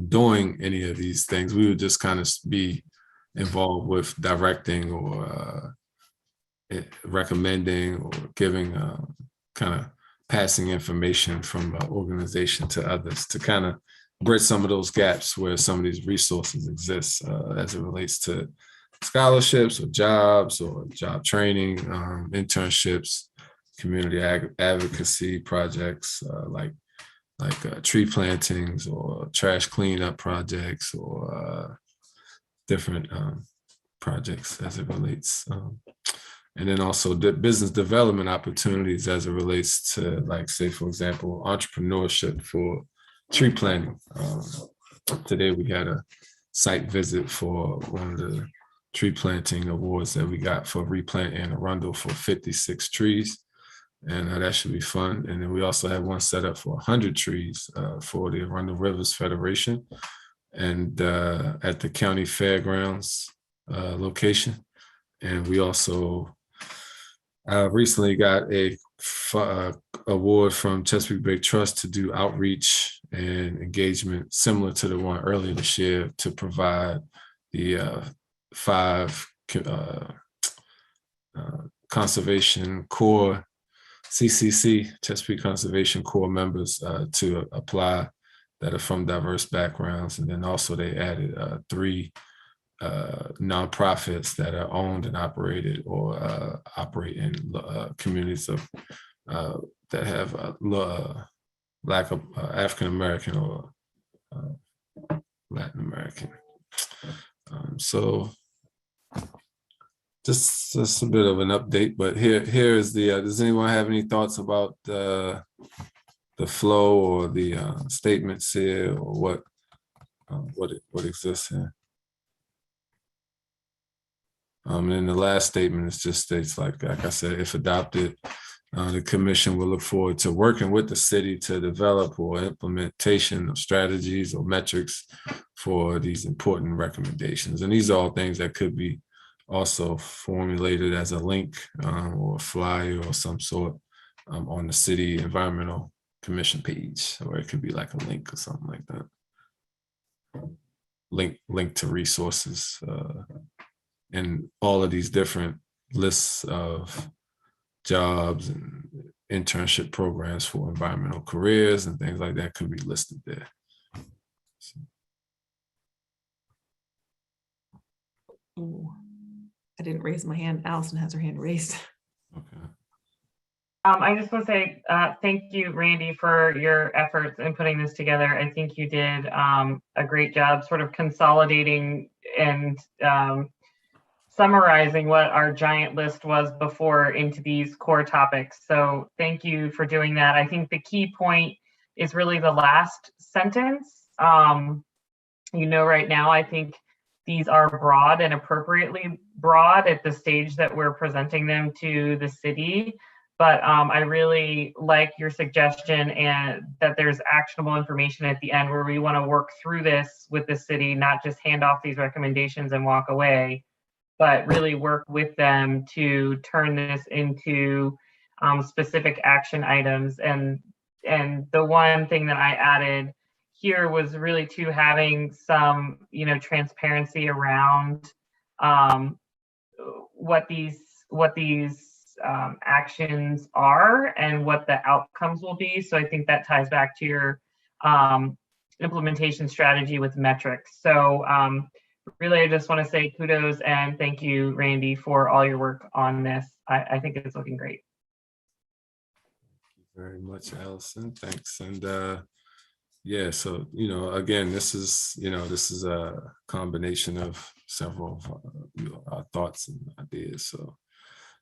doing any of these things. We would just kind of be involved with directing or recommending or giving kind of passing information from organization to others to kind of bridge some of those gaps where some of these resources exist as it relates to scholarships or jobs or job training, internships, community advocacy projects like tree plantings or trash cleanup projects or different projects as it relates. And then also the business development opportunities as it relates to, like, say, for example, entrepreneurship for tree planting. Today we had a site visit for one of the tree planting awards that we got for replanting in Arundel for 56 trees. And that should be fun. And then we also had one set up for 100 trees for the Arundel Rivers Federation and at the county fairgrounds location. And we also recently got a award from Chesapeake Bay Trust to do outreach and engagement similar to the one earlier this year to provide the 5 Conservation Corps CCC, Chesapeake Conservation Corps members to apply that are from diverse backgrounds. And then also they added 3 nonprofits that are owned and operated or operate in communities of that have a lack of African American or Latin American. So just a bit of an update, but here is the. Does anyone have any thoughts about the flow or the statements here, or what exists here? And then the last statement is just states like I said, if adopted, the commission will look forward to working with the city to develop or implementation of strategies or metrics for these important recommendations. And these are all things that could be also formulated as a link or a flyer or some sort on the city environmental commission page, or it could be like a link or something like that. link to resources and all of these different lists of jobs and internship programs for environmental careers and things like that could be listed there. So. Ooh, I didn't raise my hand. Allison has her hand raised. Okay. I just want to say thank you, Randy, for your efforts in putting this together. I think you did a great job sort of consolidating and summarizing what our giant list was before into these core topics. So thank you for doing that. I think the key point is really the last sentence. Right now, I think these are broad and appropriately broad at the stage that we're presenting them to the city. But I really like your suggestion and that there's actionable information at the end where we want to work through this with the city, not just hand off these recommendations and walk away, but really work with them to turn this into specific action items. And the one thing that I added here was really to having some, transparency around what these actions are and what the outcomes will be. So I think that ties back to your implementation strategy with metrics. So really, I just want to say kudos and thank you, Randy, for all your work on this. I think it's looking great. Thank you very much, Allison. Thanks. And yeah, so, again, this is a combination of several of our thoughts and ideas. So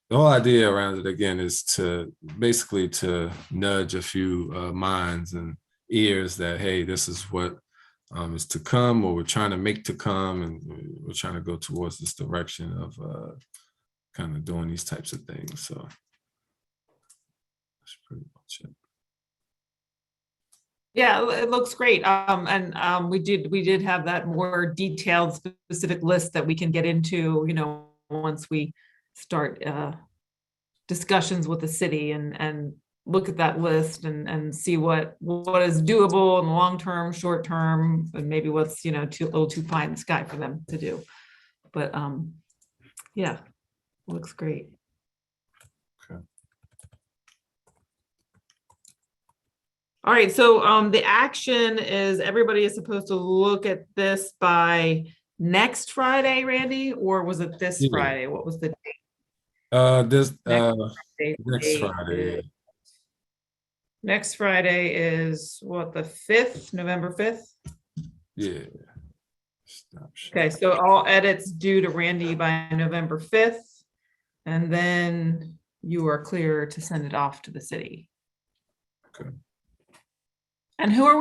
the whole idea around it, again, is to basically to nudge a few minds and ears that, hey, this is what is to come, or we're trying to make to come, and we're trying to go towards this direction of kind of doing these types of things. So that's pretty much it. Yeah, it looks great. And we did have that more detailed, specific list that we can get into, once we start discussions with the city and look at that list and see what is doable in the long term, short term, and maybe what's, a little too pie in the sky for them to do. But yeah, looks great. Okay. All right, so the action is everybody is supposed to look at this by next Friday, Randy, or was it this Friday? What was the date? Next Friday. Next Friday is what, the 5th, November 5th? Yeah. Okay, so all edits due to Randy by November 5th, and then you are clear to send it off to the city. Okay. And who are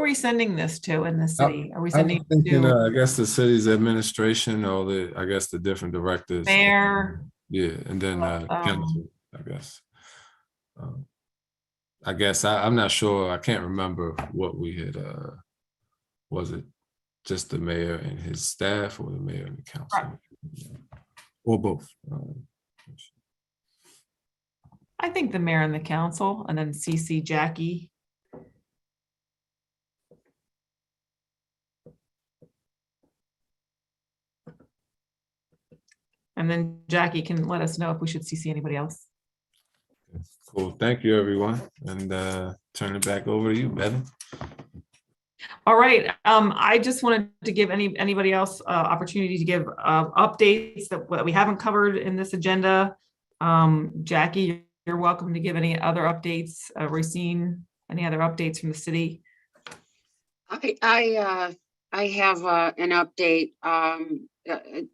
we sending this to in the city? Are we sending it to I guess the city's administration, or the different directors. mayor? Yeah, and then council, I guess. I'm not sure. I can't remember what we had. Was it just the mayor and his staff, or the mayor and the council, right, or both? I think the mayor and the council, and then CC Jackie. And then Jackie can let us know if we should CC anybody else. Cool. Thank you, everyone. And turn it back over to you, Bevan. All right. I just wanted to give anybody else opportunity to give updates that we haven't covered in this agenda. Jackie, you're welcome to give any other updates. Racine, any other updates from the city? I have an update.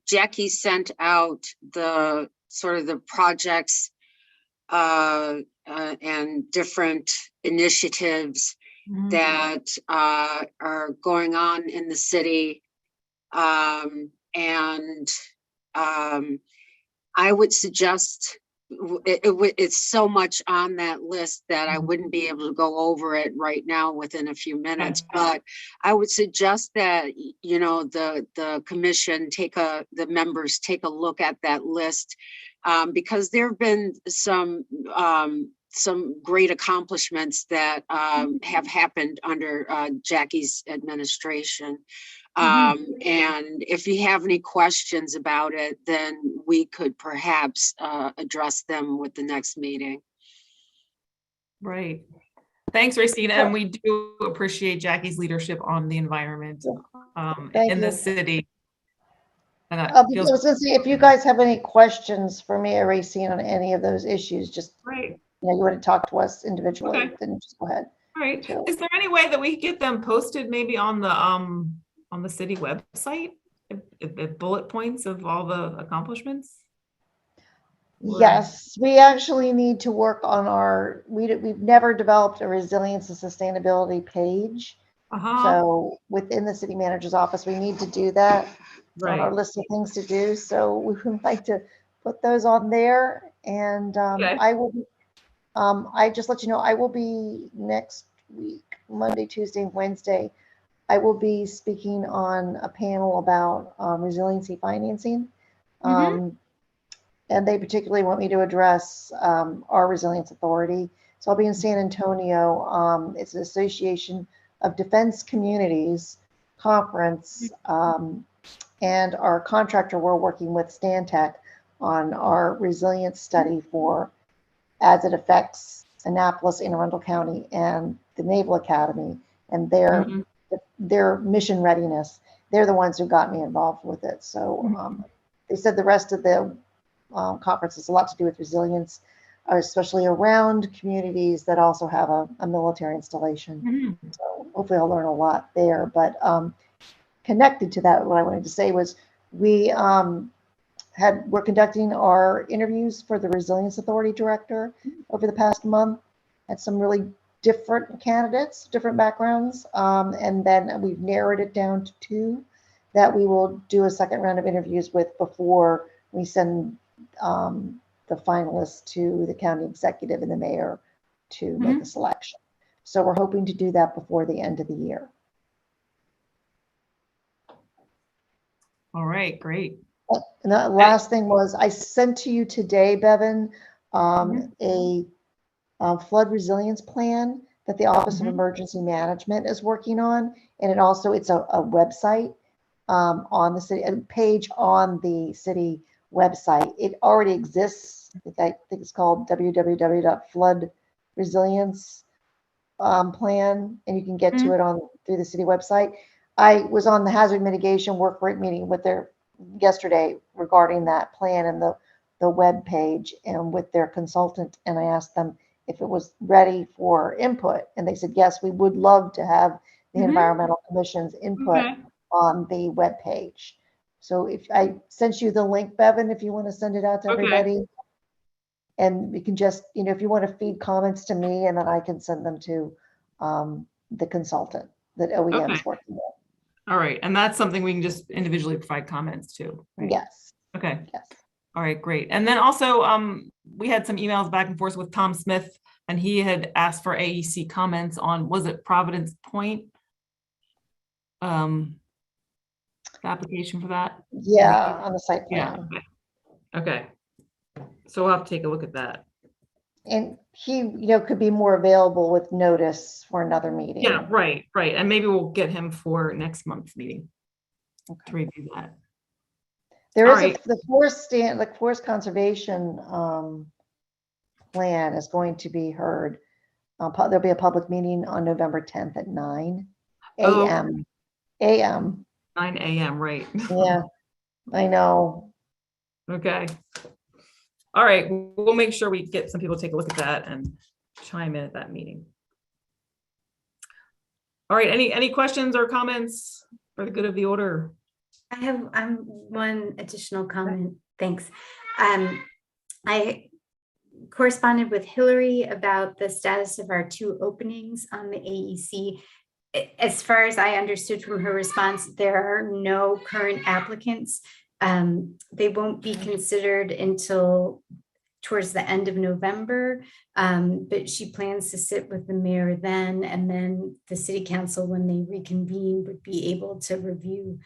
Jackie sent out the sort of the projects and different initiatives that are going on in the city. And I would suggest it's so much on that list that I wouldn't be able to go over it right now within a few minutes, but I would suggest that, the commission the members take a look at that list, because there have been some some great accomplishments that have happened under Jackie's administration. And if you have any questions about it, then we could perhaps address them with the next meeting. Right. Thanks, Racine. And we do appreciate Jackie's leadership on the environment in the city. And I was gonna say, if you guys have any questions for me or Racine on any of those issues, just, right. you know, you want to talk to us individually, Okay. then just go ahead. All right. So- Is there any way that we could get them posted maybe on the city website? If bullet points of all the accomplishments? Yes, we actually need to work on we've never developed a resilience and sustainability page. So within the city manager's office, we need to do that. On our list of things to do. So we would like to put those on there. And I will be, I just let you know, I will be next week, Monday, Tuesday, and Wednesday. I will be speaking on a panel about resiliency financing. And they particularly want me to address our resilience authority. So I'll be in San Antonio. It's an Association of Defense Communities conference. And our contractor, we're working with Stantec on our resilience study for as it affects Annapolis, Anne Arundel County, and the Naval Academy and their mission readiness. They're the ones who got me involved with it. So they said the rest of the conference has a lot to do with resilience, especially around communities that also have a military installation. So hopefully I'll learn a lot there. But connected to that, what I wanted to say was we're conducting our interviews for the Resilience Authority Director over the past month. Had some really different candidates, different backgrounds, and then we've narrowed it down to 2 that we will do a second round of interviews with before we send the finalists to the county executive and the mayor to make a selection. So we're hoping to do that before the end of the year. All right, great. And the last thing was I sent to you today, Bevan, a flood resilience plan that the Office of Emergency Management is working on. And it also, it's a website on the city, a page on the city website. It already exists. I think it's called www.floodresilience plan, and you can get to it through the city website. I was on the hazard mitigation work group meeting with their yesterday regarding that plan and the web page and with their consultant. And I asked them if it was ready for input. And they said, yes, we would love to have the environmental commission's input on the web page. So if I sent you the link, Bevan, if you want to send it out to everybody, and we can just, you know, if you want to feed comments to me, and then I can send them to the consultant that OEM is working with. All right. And that's something we can just individually provide comments to. Right? Yes. Okay. Yes. All right, great. And then also we had some emails back and forth with Tom Smith, and he had asked for AEC comments on, was it Providence Point? The application for that? Yeah, on the site plan. Yeah. Okay. So we'll have to take a look at that. And he, you know, could be more available with notice for another meeting. Yeah, right. And maybe we'll get him for next month's meeting to review that. There is the forest conservation plan is going to be heard. There'll be a public meeting on November 10th at 9 a.m. 9 a.m. Right. Yeah, I know. Okay. All right. We'll make sure we get some people to take a look at that and chime in at that meeting. All right. Any questions or comments for the good of the order? I have one additional comment. Thanks. I corresponded with Hillary about the status of our 2 openings on the AEC. As far as I understood from her response, there are no current applicants. They won't be considered until towards the end of November, but she plans to sit with the mayor then, and then the city council, when they reconvene, would be able to review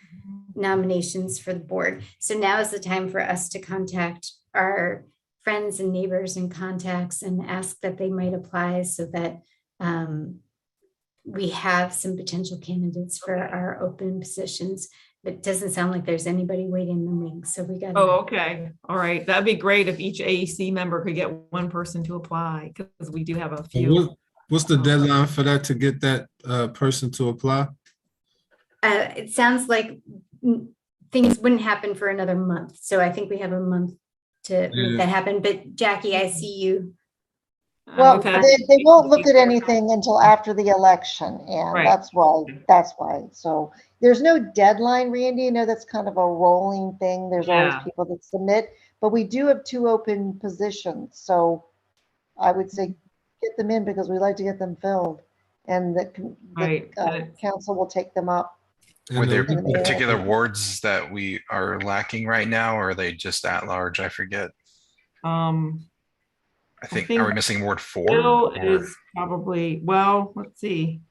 nominations for the board. So now is the time for us to contact our friends and neighbors and contacts and ask that they might apply so that we have some potential candidates for our open positions. But it doesn't sound like there's anybody waiting in the wings, so we got. Oh, okay. All right. That'd be great if each AEC member could get one person to apply, because we do have a few. What's the deadline for that, to get that person to apply? It sounds like things wouldn't happen for another month, so I think we have a month to make that happen. But Jackie, I see you. Well, Okay. they won't look at anything until after the election, and Right. that's why. So there's no deadline, Randy. You know, that's kind of a rolling thing. There's always Yeah. people that submit, but we do have 2 open positions. So I would say get them in because we like to get them filled, and the Right. council will take them up. Were there And the- particular wards that we are lacking right now, or are they just at large? I forget. I think, are we missing Ward 4? Bill or- is probably, well, let's see.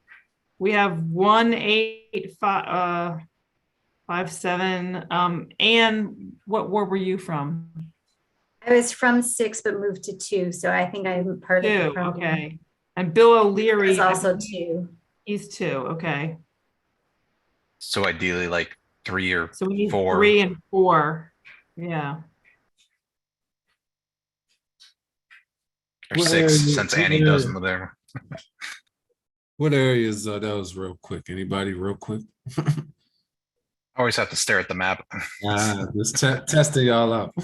We have 1, 8, 5, 5, 7. And what ward were you from? I was from 6, but moved to 2, so I think I'm part of the 2, problem. okay. And Bill O'Leary Is also 2. He's 2, okay. So ideally like 3 or So we need 4. 3 and 4. Yeah. Or What 6, area- since what Annie area- doesn't live there. What areas, that was real quick. Anybody real quick? Always have to stare at the map. Just testing y'all out.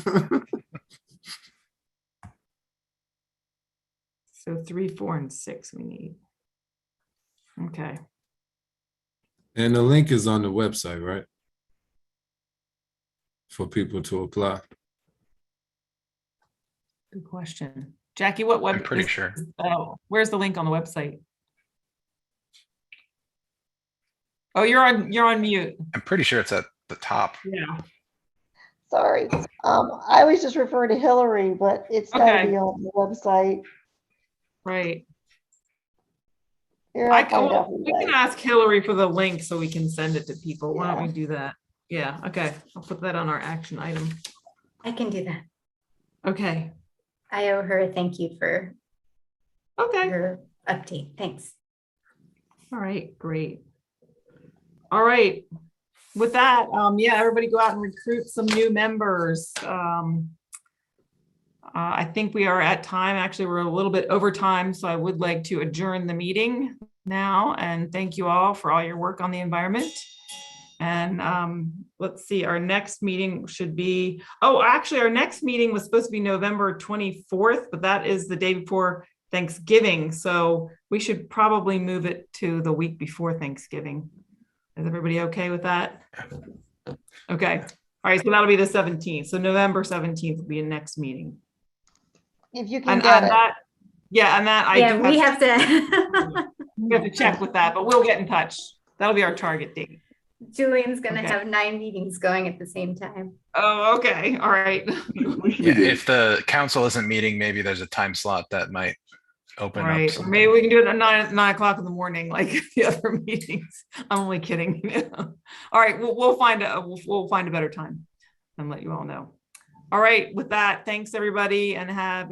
So 3, 4, and 6 we need. Okay. And the link is on the website, right? For people to apply. Good question. Jackie, what web? I'm pretty sure. Oh, where's the link on the website? Oh, you're on mute. I'm pretty sure it's at the top. Yeah. Sorry. I always just refer to Hillary, but it's gotta Okay. be on the website. Right. Here, I'll find out. We can ask Hillary for the link so we can send it to people. Why don't we do that? Yeah, okay. I'll put that on our action item. I can do that. Okay. I owe her a thank you for Okay. her update. Thanks. All right, great. All right. With that, yeah, everybody go out and recruit some new members. I think we are at time. Actually, we're a little bit over time, so I would like to adjourn the meeting now. And thank you all for all your work on the environment. And let's see, our next meeting should be, oh, actually, our next meeting was supposed to be November 24th, but that is the day before Thanksgiving. So we should probably move it to the week before Thanksgiving. Is everybody okay with that? Okay. All right, so that'll be the 17th. So November 17th will be the next meeting. If you can And get it. that, yeah, and that I Yeah, do we have, have to. we have to check with that, but we'll get in touch. That'll be our target date. Julian's gonna Okay. have 9 meetings going at the same time. Oh, okay. All right. Yeah, if the council isn't meeting, maybe there's a time slot that might open All up. right. Or something. maybe we can do it at 9 o'clock in the morning, like the other meetings. I'm only kidding. All right. We'll find a better time and let you all know. All right. With that, thanks everybody and have a